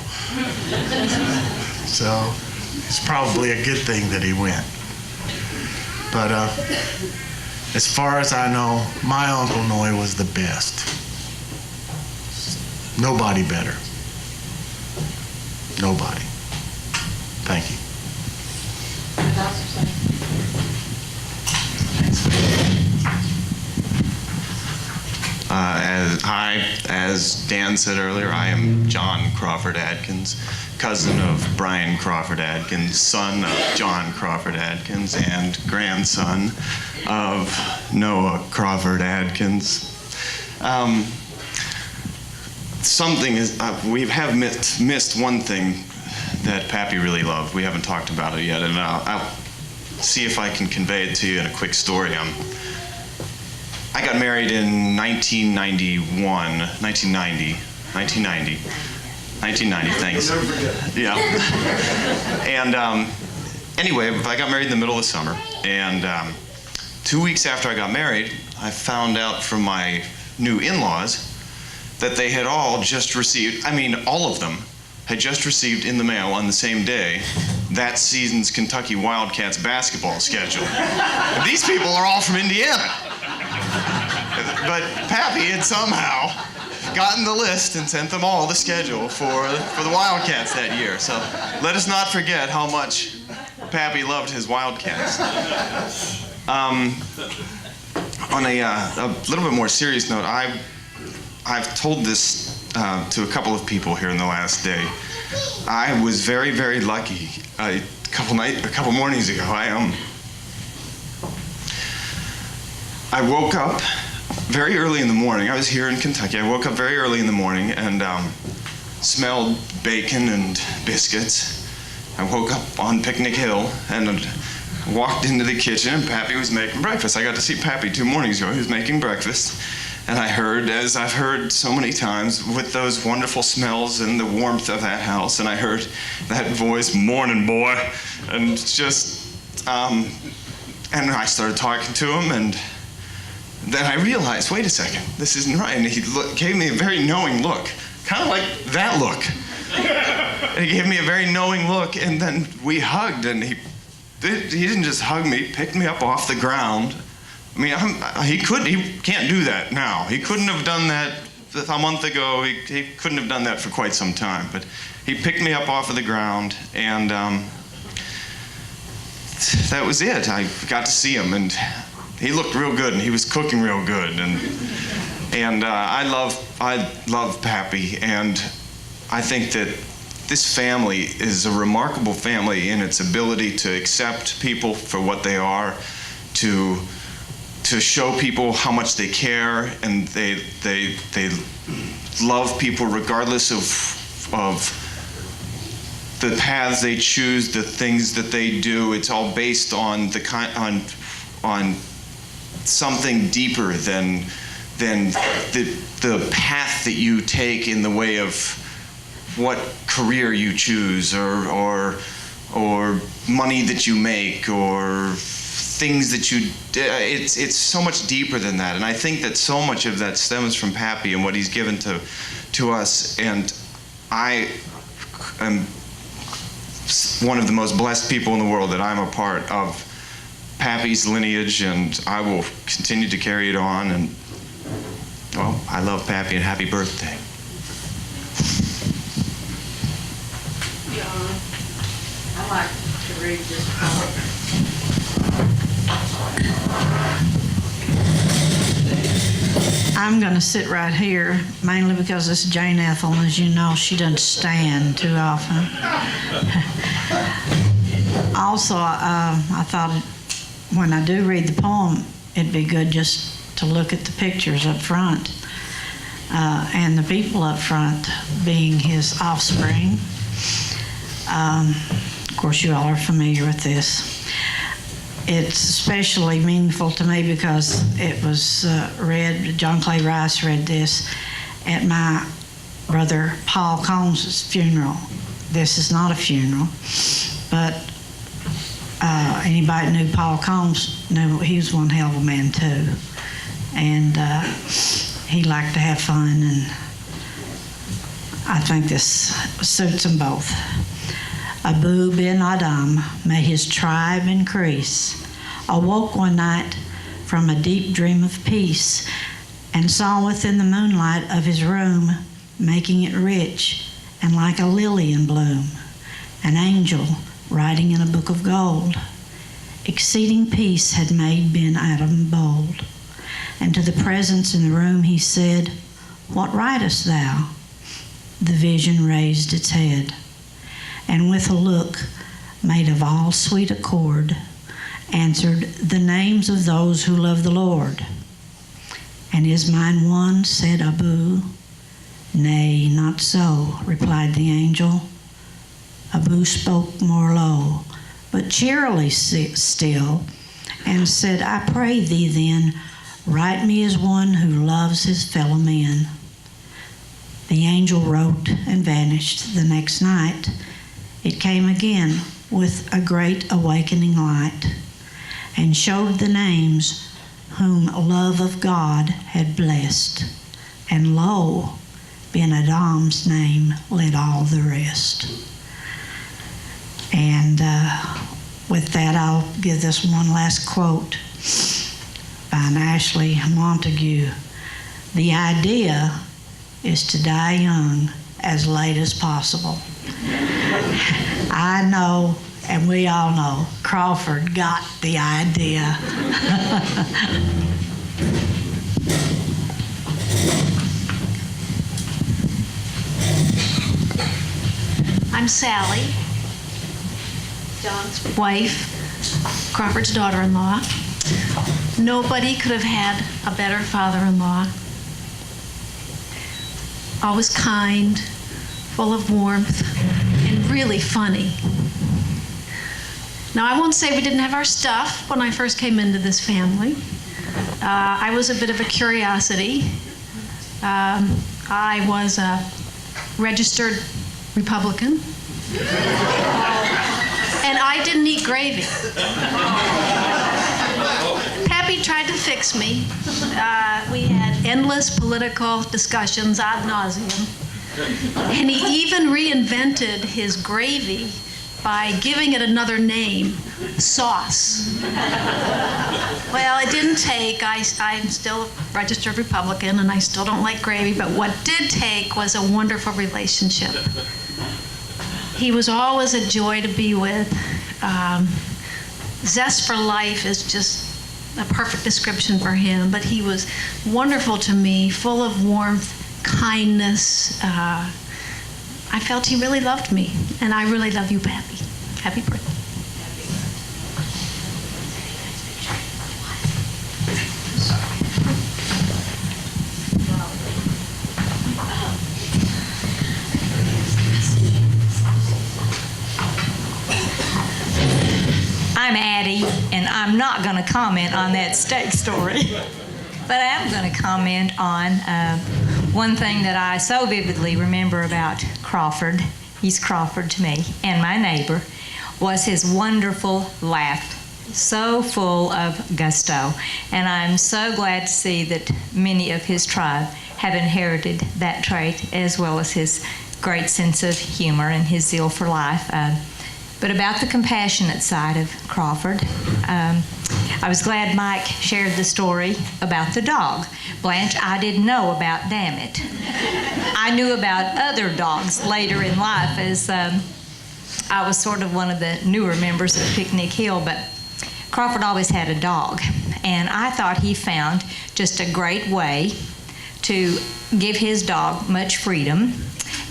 So it's probably a good thing that he went. But as far as I know, my Uncle Noy was the best. Nobody better. Nobody. Thank you. As Dan said earlier, I am John Crawford Adkins, cousin of Brian Crawford Adkins, son of John Crawford Adkins, and grandson of Noah Crawford Adkins. We have missed one thing that Pappy really loved. We haven't talked about it yet, and I'll see if I can convey it to you in a quick story. I got married in 1990, thanks. Yeah. And anyway, I got married in the middle of the summer, and 2 weeks after I got married, I found out from my new in-laws that they had all just received, all of them had just received in the mail on the same day that season's Kentucky Wildcats basketball schedule. And these people are all from Indiana. But Pappy had somehow gotten the list and sent them all the schedule for the Wildcats that year. So let us not forget how much Pappy loved his Wildcats. On a little bit more serious note, I've told this to a couple of people here in the last day. I was very, very lucky. A couple mornings ago, I woke up very early in the morning. I was here in Kentucky. I woke up very early in the morning and smelled bacon and biscuits. I woke up on Picnic Hill and walked into the kitchen, and Pappy was making breakfast. I got to see Pappy 2 mornings ago. He was making breakfast. And I heard, as I've heard so many times, with those wonderful smells and the warmth of that house, and I heard that voice, "Morning, boy," and just, and I started talking to him, and then I realized, wait a second, this isn't right. And he gave me a very knowing look, kind of like that look. And he gave me a very knowing look, and then we hugged, and he didn't just hug me, he picked me up off the ground. He can't do that now. He couldn't have done that a month ago. He couldn't have done that for quite some time. But he picked me up off of the ground, and that was it. I got to see him, and he looked real good, and he was cooking real good. And I love Pappy, and I think that this family is a remarkable family in its ability to accept people for what they are, to show people how much they care, and they love people regardless of the paths they choose, the things that they do. It's all based on on something deeper than the path that you take in the way of what career you choose, or money that you make, or things that you. It's so much deeper than that, and I think that so much of that stems from Pappy and what he's given to us. And I am one of the most blessed people in the world that I'm a part of Pappy's lineage, and I will continue to carry it on. And well, I love Pappy, and happy birthday. I'd like to read this poem. I'm going to sit right here, mainly because it's Jane Ethel, and as you know, she doesn't stand too often. Also, I thought when I do read the poem, it'd be good just to look at the pictures up front, and the people up front being his offspring. Of course, you all are familiar with this. It's especially meaningful to me because it was read, John Clay Rice read this at my brother Paul Combs' funeral. This is not a funeral, but anybody that knew Paul Combs knew he was one hell of a man too. And he liked to have fun, and I think this suits them both. Abu bin Adam, may his tribe increase, awoke one night from a deep dream of peace, and saw within the moonlight of his room, making it rich and like a lily in bloom, an angel writing in a book of gold. Exceeding peace had made bin Adam bold, and to the presence in the room he said, "What writest thou?" The vision raised its head, and with a look made of all sweet accord, answered, "The names of those who love the Lord." "And is mine one?" said Abu. "Nay, not so," replied the angel. Abu spoke more low, but cheerily still, and said, "I pray thee then, write me as one who loves his fellow men." The angel wrote and vanished. The next night it came again with a great awakening light, and showed the names whom love of God had blessed. And lo, bin Adam's name led all the rest. And with that, I'll give this one last quote by an Ashley Montague. "The idea is to die young as late as possible." I know, and we all know, Crawford got the idea. I'm Sally, John's wife, Crawford's daughter-in-law. Nobody could have had a better father-in-law. Always kind, full of warmth, and really funny. Now, I won't say we didn't have our stuff when I first came into this family. I was a bit of a curiosity. I was a registered Republican, and I didn't eat gravy. Pappy tried to fix me. We had endless political discussions ad nauseum, and he even reinvented his gravy by giving it another name, sauce. Well, it didn't take. I'm still a registered Republican, and I still don't like gravy, but what did take was a wonderful relationship. He was always a joy to be with. Zest for life is just a perfect description for him, but he was wonderful to me, full of warmth, kindness. I I felt he really loved me, and I really love you, Pappy. Happy birthday. I'm Addie, and I'm not going to comment on that steak story, but I am going to comment on one thing that I so vividly remember about Crawford. He's Crawford to me, and my neighbor, was his wonderful laugh, so full of gusto. And I'm so glad to see that many of his tribe have inherited that trait, as well as his great sense of humor and his zeal for life. But about the compassionate side of Crawford, I was glad Mike shared the story about the dog. Blanche, I didn't know about Dammit. I knew about other dogs later in life, as I was sort of one of the newer members of Picnic Hill, but Crawford always had a dog. And I thought he found just a great way to give his dog much freedom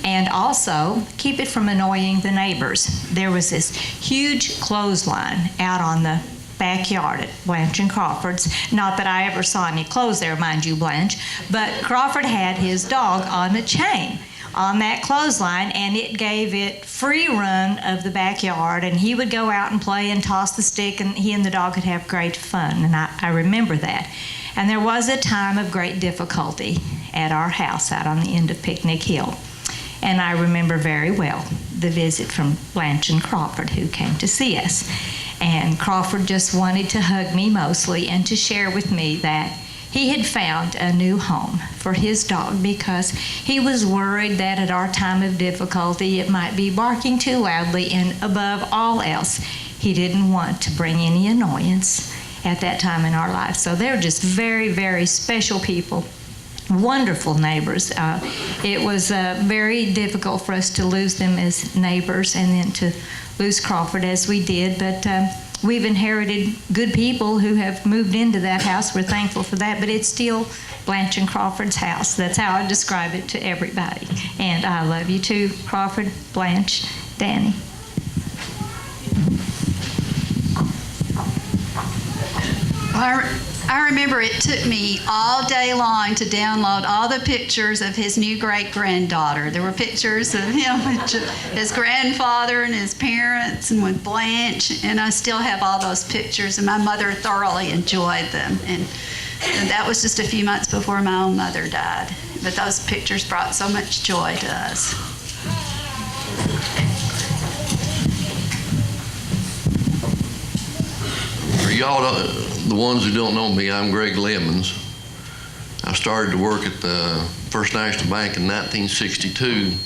and also keep it from annoying the neighbors. There was this huge clothesline out on the backyard at Blanche and Crawford's. Not that I ever saw any clothes there, mind you, Blanche, but Crawford had his dog on a chain on that clothesline, and it gave it free run of the backyard, and he would go out and play and toss the stick, and he and the dog could have great fun, and I remember that. And there was a time of great difficulty at our house out on the end of Picnic Hill. And I remember very well the visit from Blanche and Crawford, who came to see us. And Crawford just wanted to hug me mostly and to share with me that he had found a new home for his dog because he was worried that at our time of difficulty it might be barking too loudly, and above all else, he didn't want to bring any annoyance at that time in our life. So they're just very, very special people. Wonderful neighbors. It was very difficult for us to lose them as neighbors and then to lose Crawford as we did, but we've inherited good people who have moved into that house. We're thankful for that, but it's still Blanche and Crawford's house. That's how I describe it to everybody. And I love you too, Crawford, Blanche, Danny. I remember it took me all day long to download all the pictures of his new great-granddaughter. There were pictures of him with his grandfather and his parents and with Blanche, and I still have all those pictures, and my mother thoroughly enjoyed them. And that was just a few months before my own mother died. But those pictures brought so much joy to us. For y'all, the ones who don't know me, I'm Greg Lemons. I started to work at the First National Bank in 1962,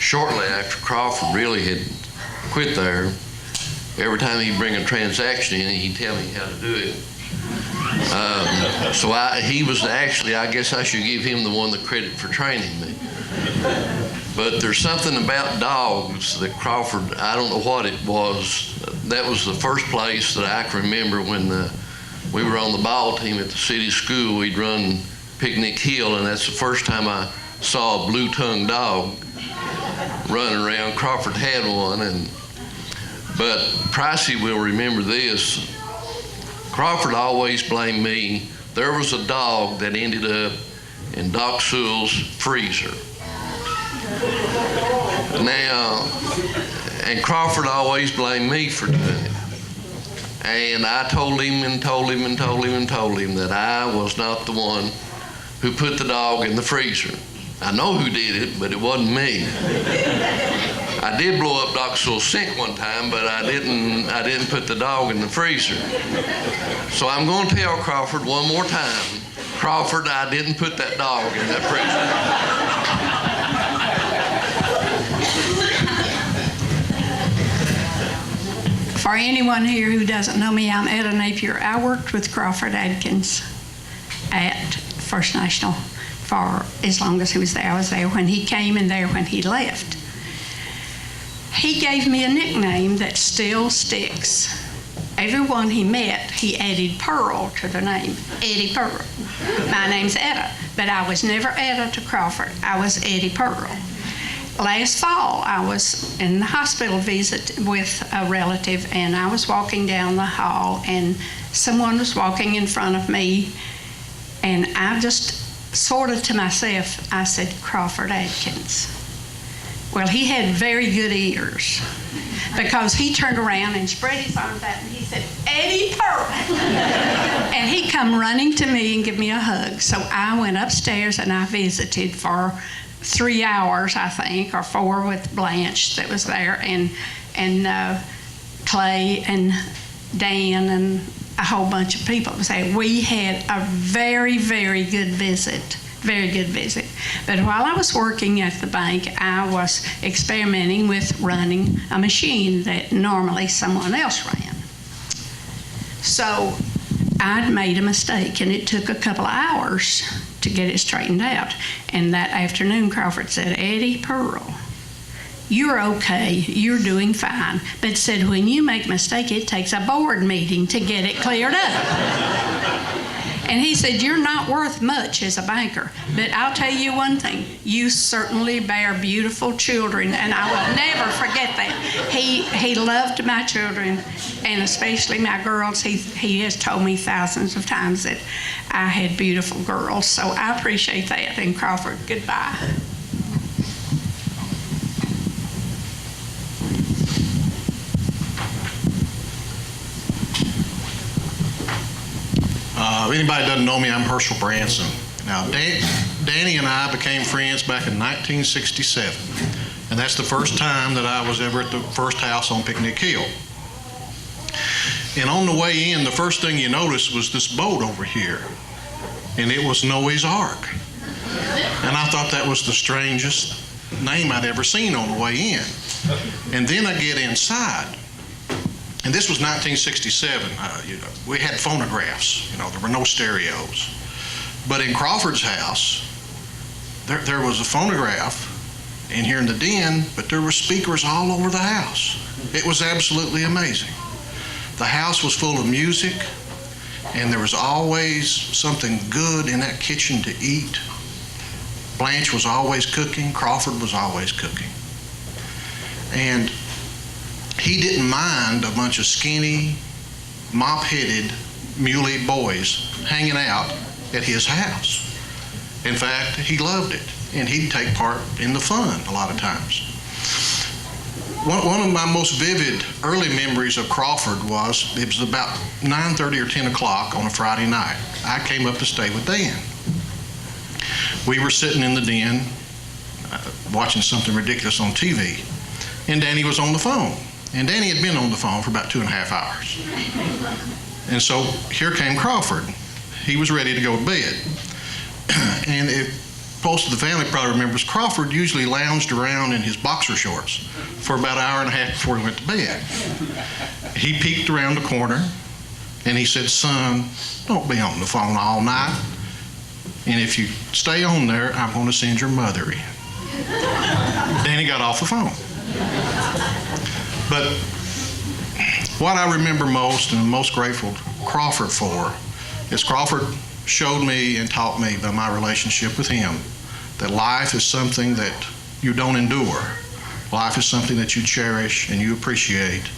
shortly after Crawford really had quit there. Every time he'd bring a transaction in, he'd tell me how to do it. He was actually, I guess I should give him the one the credit for training me. But there's something about dogs that Crawford, I don't know what it was. That was the first place that I can remember when we were on the ball team at the city school. We'd run Picnic Hill, and that's the first time I saw a blue-tongued dog running around. Crawford had one, but Pricey will remember this. Crawford always blamed me. There was a dog that ended up in Doc Sewell's freezer. Now, and Crawford always blamed me for doing it. And I told him that I was not the one who put the dog in the freezer. I know who did it, but it wasn't me. I did blow up Doc Sewell's sink one time, but I didn't put the dog in the freezer. So I'm going to tell Crawford one more time, Crawford, I didn't put that dog in that freezer. For anyone here who doesn't know me, I'm Etta Napier. I worked with Crawford Adkins at First National for as long as he was there. I was there when he came and there when he left. He gave me a nickname that still sticks. Everyone he met, he added Pearl to the name, Eddie Pearl. My name's Etta, but I was never Etta to Crawford. I was Eddie Pearl. last fall, I was in the hospital visit with a relative, and I was walking down the hall, and someone was walking in front of me, and I just sort of to myself, I said, Crawford Adkins. Well, he had very good ears, because he turned around and spread his arms out and he said, Eddie Pearl. And he come running to me and give me a hug. So I went upstairs and I visited for 3 hours, I think, or 4 with Blanche that was there, and Clay and Dan and a whole bunch of people. We had a very, very good visit. Very good visit. But while I was working at the bank, I was experimenting with running a machine that normally someone else ran. So I'd made a mistake, and it took a couple of hours to get it straightened out. And that afternoon, Crawford said, Eddie Pearl, you're okay, you're doing fine. But said, when you make a mistake, it takes a board meeting to get it cleared up. And he said, you're not worth much as a banker, but I'll tell you one thing, you certainly bear beautiful children, and I will never forget that. He loved my children, and especially my girls. He has told me thousands of times that I had beautiful girls, so I appreciate that. And Crawford, goodbye. If anybody doesn't know me, I'm Herschel Branson. Now, Danny and I became friends back in 1967, and that's the first time that I was ever at the first house on Picnic Hill. And on the way in, the first thing you noticed was this boat over here, and it was Noah's Ark. And I thought that was the strangest name I'd ever seen on the way in. And then I get inside. And this was 1967. We had phonographs. There were no stereos. But in Crawford's house, there was a phonograph in here in the den, but there were speakers all over the house. It was absolutely amazing. The house was full of music, and there was always something good in that kitchen to eat. Blanche was always cooking. Crawford was always cooking. And he didn't mind a bunch of skinny, mop-headed, muley boys hanging out at his house. In fact, he loved it, and he'd take part in the fun a lot of times. One of my most vivid early memories of Crawford was, it was about 9:30 or 10 o'clock on a Friday night. I came up to stay with Dan. We were sitting in the den watching something ridiculous on TV, and Danny was on the phone. And Danny had been on the phone for about 2.5 hours. And so here came Crawford. He was ready to go to bed. And most of the family probably remembers, Crawford usually lounged around in his boxer shorts for about an hour and a half before he went to bed. He peeked around the corner and he said, son, don't be on the phone all night. And if you stay on there, I'm going to send your mother in. Danny got off the phone. But what I remember most and most grateful to Crawford for is Crawford showed me and taught me by my relationship with him that life is something that you don't endure. Life is something that you cherish and you appreciate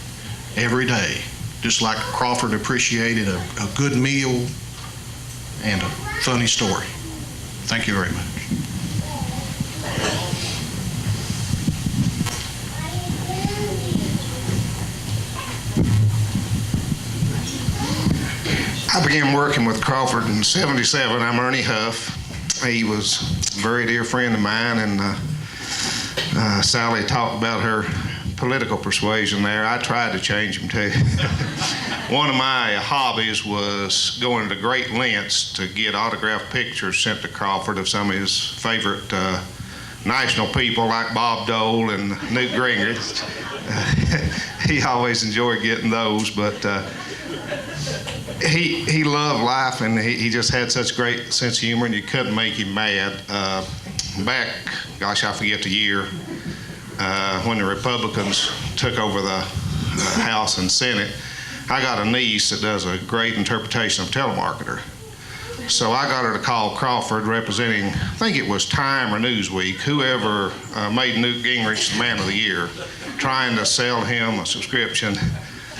every day, just like Crawford appreciated a good meal and a funny story. Thank you very much. I began working with Crawford in '77. I'm Ernie Huff. He was a very dear friend of mine, and Sally talked about her political persuasion there. I tried to change him too. One of my hobbies was going to great lengths to get autographed pictures sent to Crawford of some of his favorite national people like Bob Dole and Newt Gingrich. He always enjoyed getting those, but he loved life, and he just had such great sense of humor, and you couldn't make him mad. Back, gosh, I forget the year, when the Republicans took over the House and Senate, I got a niece that does a great interpretation of telemarketer. So I got her to call Crawford, representing, I think it was Time or Newsweek, whoever made Newt Gingrich the Man of the Year, trying to sell him a subscription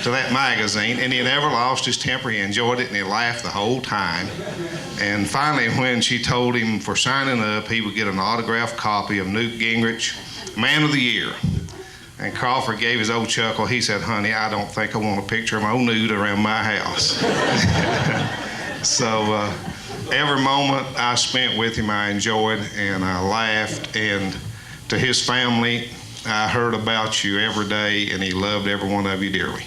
to that magazine, and he never lost his temper. He enjoyed it, and he laughed the whole time. And finally, when she told him for signing up, he would get an autographed copy of Newt Gingrich, Man of the Year. And Crawford gave his old chuckle. He said, "Honey, I don't think I want a picture of my old Newt around my house." So every moment I spent with him, I enjoyed, and I laughed. And to his family, I heard about you every day, and he loved every one of you dearly.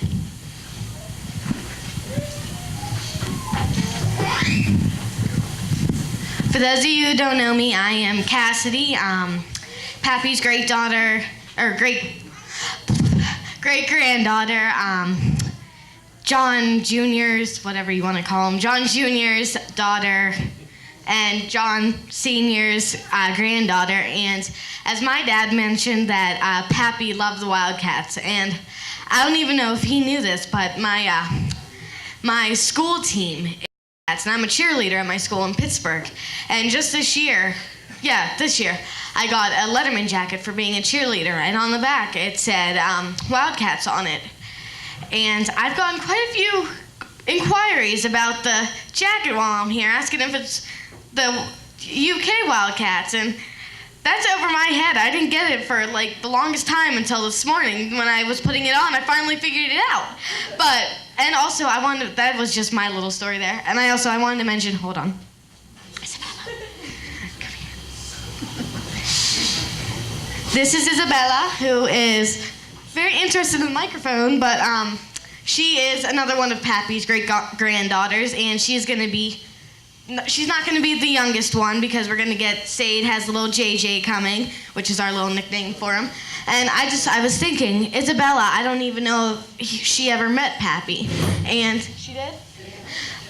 For those of you who don't know me, I am Cassidy, Pappy's great-daughter, or great-granddaughter, John Jr.'s, whatever you want to call him, John Jr.'s daughter, and John Sr.'s granddaughter. And as my dad mentioned, that Pappy loved the Wildcats. And I don't even know if he knew this, but my school team, and I'm a cheerleader at my school in Pittsburgh. And just this year, I got a Letterman jacket for being a cheerleader. And on the back, it said Wildcats on it. And I've gotten quite a few inquiries about the jacket while I'm here, asking if it's the UK Wildcats. And that's over my head. I didn't get it for like the longest time until this morning when I was putting it on. I finally figured it out. And also that was just my little story there. And I wanted to mention, hold on. Isabella, come here. This is Isabella, who is very interested in the microphone, but she is another one of Pappy's great-granddaughters, and she's not going to be the youngest one because we're going to get Sade has a little JJ coming, which is our little nickname for him. And I was thinking, Isabella, I don't even know if she ever met Pappy. And she did?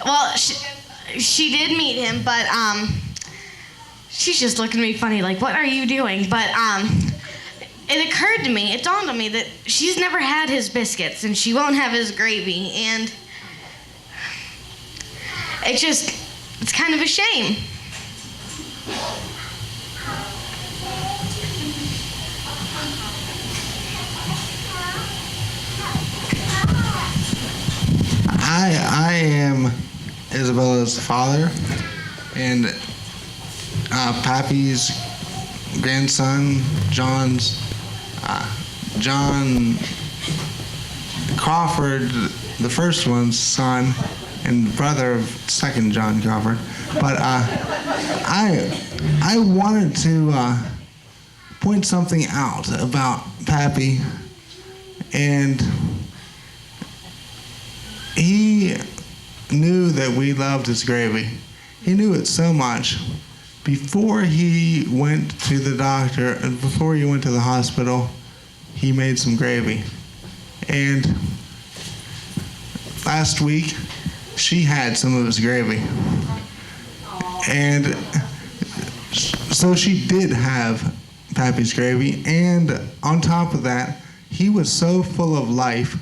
Well, she did meet him, but she's just looking at me funny, like, what are you doing? But it occurred to me, it dawned on me that she's never had his biscuits and she won't have his gravy. And it's kind of a shame. I am Isabella's father and Pappy's grandson, John Crawford, the first one's son, and brother of second John Crawford. But I wanted to point something out about Pappy, and he knew that we loved his gravy. He knew it so much. Before he went to the doctor, before he went to the hospital, he made some gravy. And last week, she had some of his gravy. And so she did have Pappy's gravy. And on top of that, he was so full of life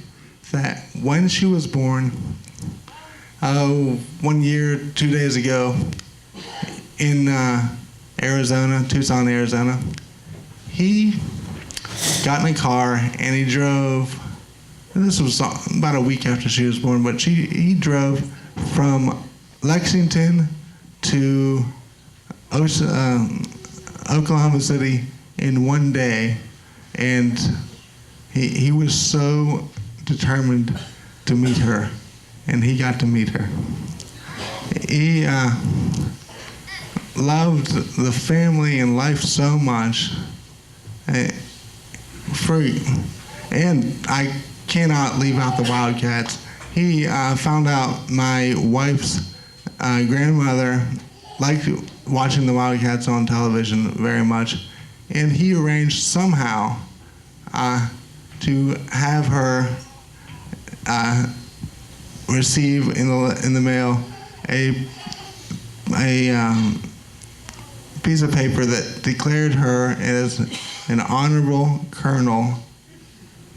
that when she was born, 1 year, 2 days ago, in Arizona, Tucson, Arizona, he got in a car and he drove. And this was about a week after she was born, but he drove from Lexington to Oklahoma City in 1 day, and he was so determined to meet her, and he got to meet her. He loved the family and life so much. And I cannot leave out the Wildcats. He found out my wife's grandmother liked watching the Wildcats on television very much, and he arranged somehow to have her receive in the mail a piece of paper that declared her as an honorable colonel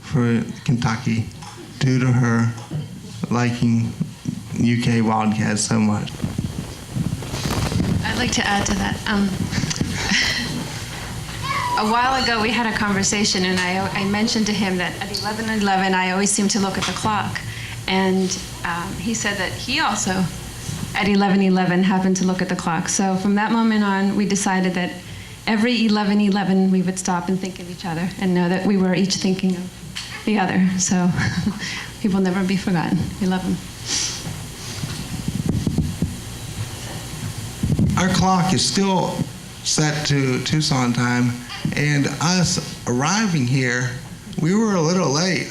for Kentucky due to her liking UK Wildcats so much. I'd like to add to that. A while ago, we had a conversation, and I mentioned to him that at 11:11, I always seem to look at the clock. And he said that he also, at 11:11, happened to look at the clock. So from that moment on, we decided that every 11:11, we would stop and think of each other and know that we were each thinking of the other. So he will never be forgotten. We love him. Our clock is still set to Tucson time, and us arriving here, we were a little late.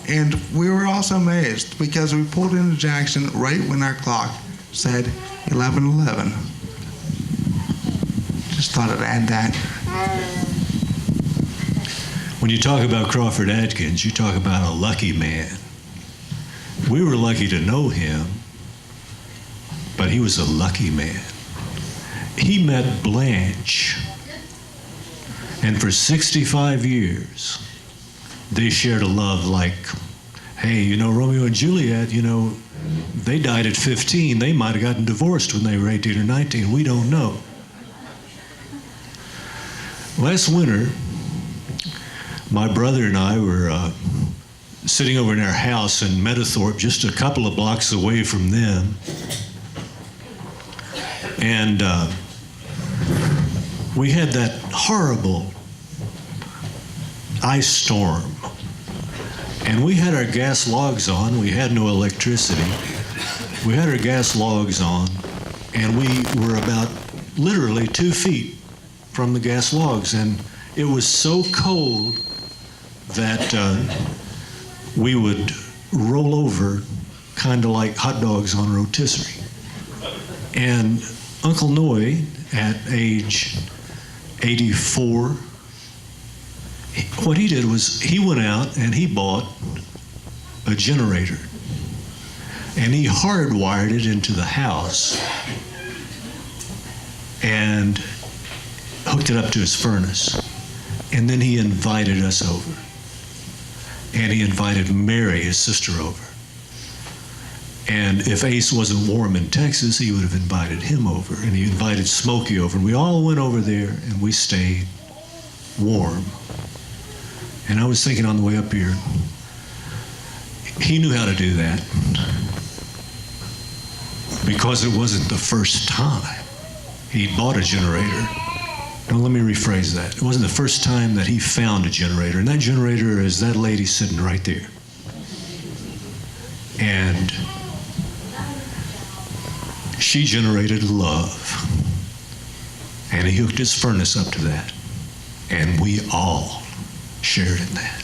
And we were also amazed because we pulled into Jackson right when our clock said 11:11. Just thought I'd add that. When you talk about Crawford Adkins, you talk about a lucky man. We were lucky to know him, but he was a lucky man. He met Blanche, and for 65 years, they shared a love like, hey, you know, Romeo and Juliet, you know, they died at 15. They might have gotten divorced when they were 18 or 19. We don't know. Last winter, my brother and I were sitting over in our house in Meadowthorpe, just a couple of blocks away from them. And we had that horrible ice storm. And we had our gas logs on. We had no electricity. We had our gas logs on, and we were about literally 2 feet from the gas logs. And it was so cold that we would roll over kind of like hot dogs on a rotisserie. And Uncle Noy, at age 84, what he did was he went out and he bought a generator, and he hardwired it into the house and hooked it up to his furnace. And then he invited us over. And he invited Mary, his sister, over. And if Ace wasn't warm in Texas, he would have invited him over. And he invited Smokey over. And we all went over there and we stayed warm. And I was thinking on the way up here, he knew how to do that because it wasn't the first time he bought a generator. Now let me rephrase that. It wasn't the first time that he found a generator. And that generator is that lady sitting right there. And she generated love. And he hooked his furnace up to that. And we all shared in that.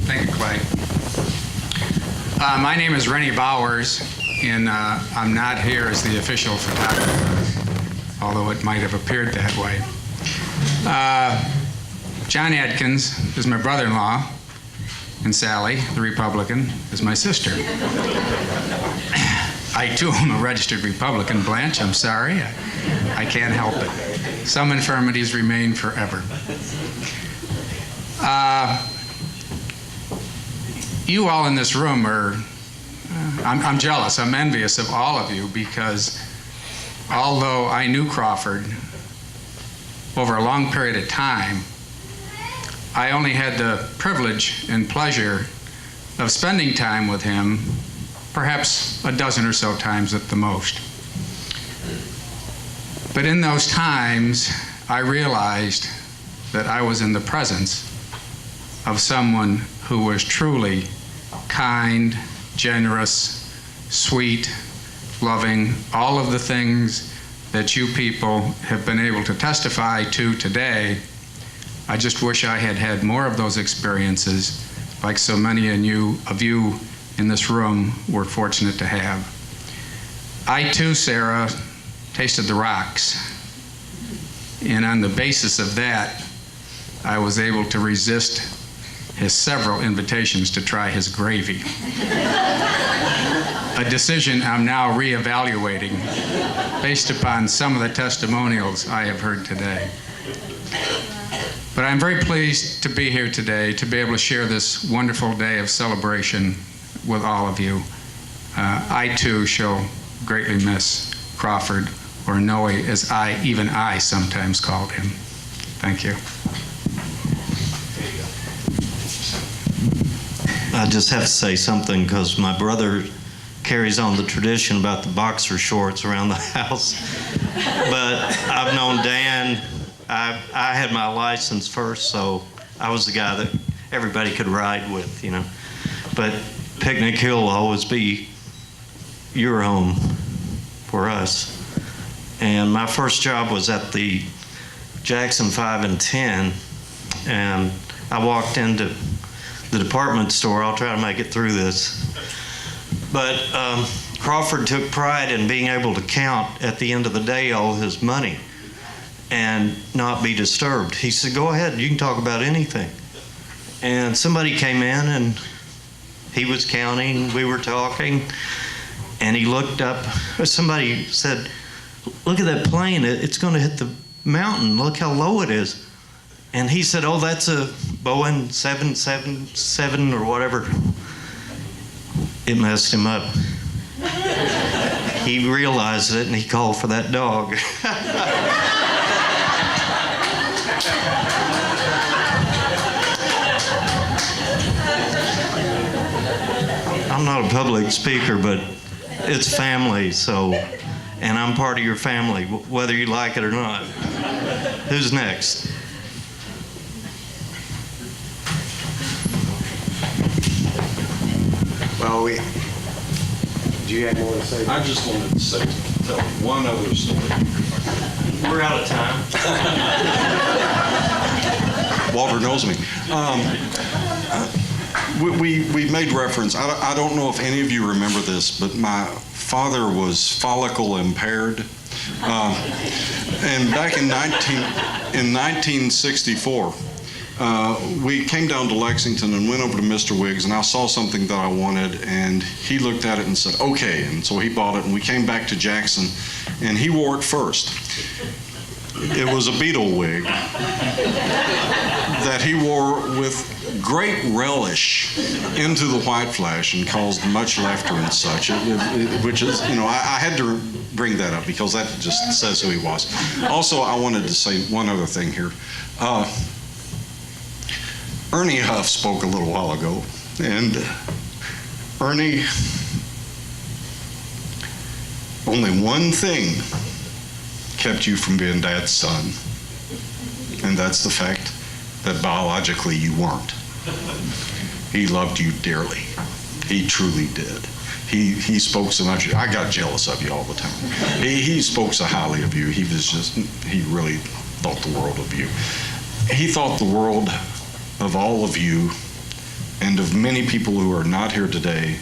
Thank you, Clay. My name is Rennie Bowers, and I'm not here as the official photographer, although it might have appeared that way. John Adkins is my brother-in-law, and Sally, the Republican, is my sister. I, too, am a registered Republican. Blanche, I'm sorry. I can't help it. Some infirmities remain forever. You all in this room are, I'm jealous, I'm envious of all of you, because although I knew Crawford over a long period of time, I only had the privilege and pleasure of spending time with him perhaps a dozen or so times at the most. But in those times, I realized that I was in the presence of someone who was truly kind, generous, sweet, loving, all of the things that you people have been able to testify to today. I just wish I had had more of those experiences, like so many of you in this room were fortunate to have. I too, Sarah, tasted the rocks. And on the basis of that, I was able to resist his several invitations to try his gravy. A decision I'm now reevaluating based upon some of the testimonials I have heard today. But I'm very pleased to be here today to be able to share this wonderful day of celebration with all of you. I too shall greatly miss Crawford, or Noe as even I sometimes called him. Thank you. I just have to say something because my brother carries on the tradition about the boxer shorts around the house. But I've known Dan. I had my license first, so I was the guy that everybody could ride with, you know. But Picnic Hill will always be your home for us. And my first job was at the Jackson 5 and 10, and I walked into the department store. I'll try to make it through this. But Crawford took pride in being able to count at the end of the day all his money and not be disturbed. He said, "Go ahead, you can talk about anything." And somebody came in and he was counting, we were talking, and he looked up. Somebody said, "Look at that plane, it's going to hit the mountain. Look how low it is." And he said, "Oh, that's a Boeing 777 or whatever." It messed him up. He realized it and he called for that dog. I'm not a public speaker, but it's family, so, and I'm part of your family, whether you like it or not. Who's next? Well, do you have more to say? I just wanted to tell one other story. We're out of time. Walter knows me. We made reference. I don't know if any of you remember this, but my father was follicle impaired. And back in 1964, we came down to Lexington and went over to Mr. Wiggs, and I saw something that I wanted, and he looked at it and said, "Okay," and so he bought it, and we came back to Jackson, and he wore it first. It was a Beatle wig that he wore with great relish into the white flash and caused much laughter and such, which is, you know, I had to bring that up because that just says who he was. Also, I wanted to say one other thing here. Ernie Huff spoke a little while ago, and Ernie, only one thing kept you from being Dad's son, and that's the fact that biologically you weren't. He loved you dearly. He truly did. He spoke so much. I got jealous of you all the time. He spoke so highly of you. He really thought the world of you. He thought the world of all of you and of many people who are not here today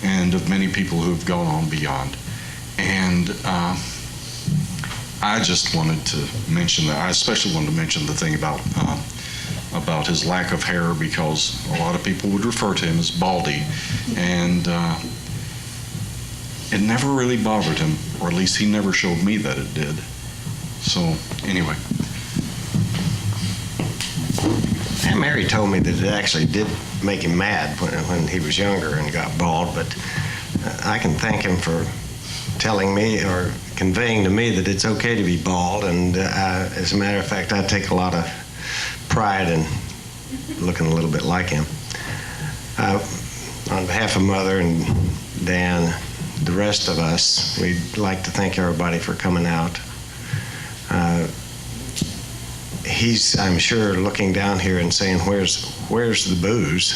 and of many people who have gone on beyond. And I just wanted to mention that. I especially wanted to mention the thing about his lack of hair, because a lot of people would refer to him as baldy, and it never really bothered him, or at least he never showed me that it did. So anyway. Aunt Mary told me that it actually did make him mad when he was younger and got bald, but I can thank him for telling me or conveying to me that it's okay to be bald, and as a matter of fact, I take a lot of pride in looking a little bit like him. On behalf of Mother and Dan, the rest of us, we'd like to thank everybody for coming out. He's, I'm sure, looking down here and saying, where's the booze?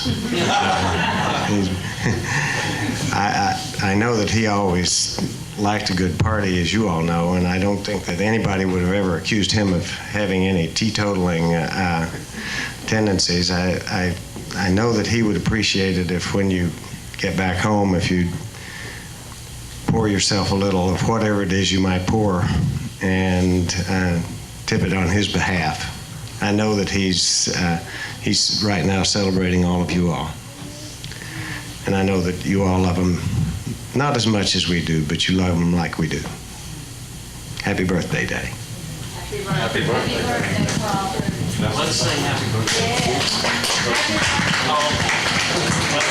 I know that he always liked a good party, as you all know, and I don't think that anybody would have ever accused him of having any teetotaling tendencies. I know that he would appreciate it if, when you get back home, if you'd pour yourself a little of whatever it is you might pour and tip it on his behalf. I know that he's right now celebrating all of you all. And I know that you all love him, not as much as we do, but you love him like we do. Happy birthday, Daddy. Happy birthday, Crawford. Let's sing happy birthday.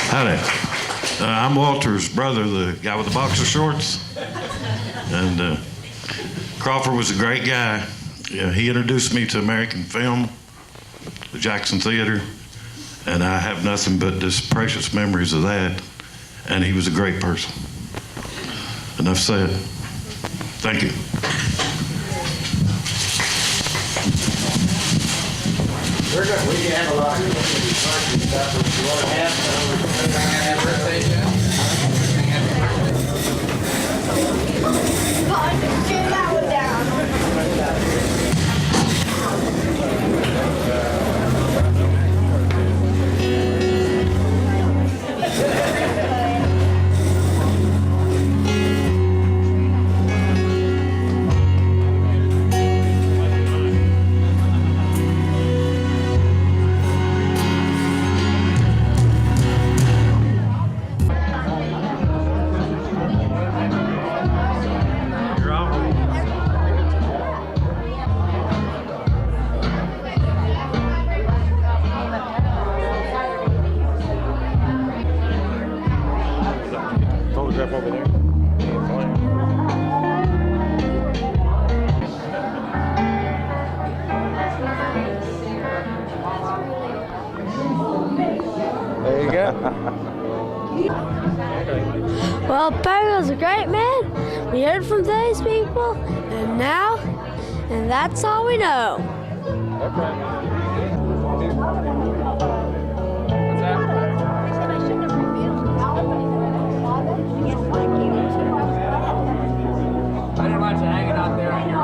Howdy. I'm Walter's brother, the guy with the boxer shorts. And Crawford was a great guy. Yeah, he introduced me to American film, the Jackson Theater, and I have nothing but just precious memories of that. And he was a great person. Enough said. Thank you. We can have a lot of stuff. If you want to have some, happy birthday, get that one down. Photograph over there. There you go. Well, Perry was a great man. We heard from those people, and that's all we know. I didn't want you hanging out there on your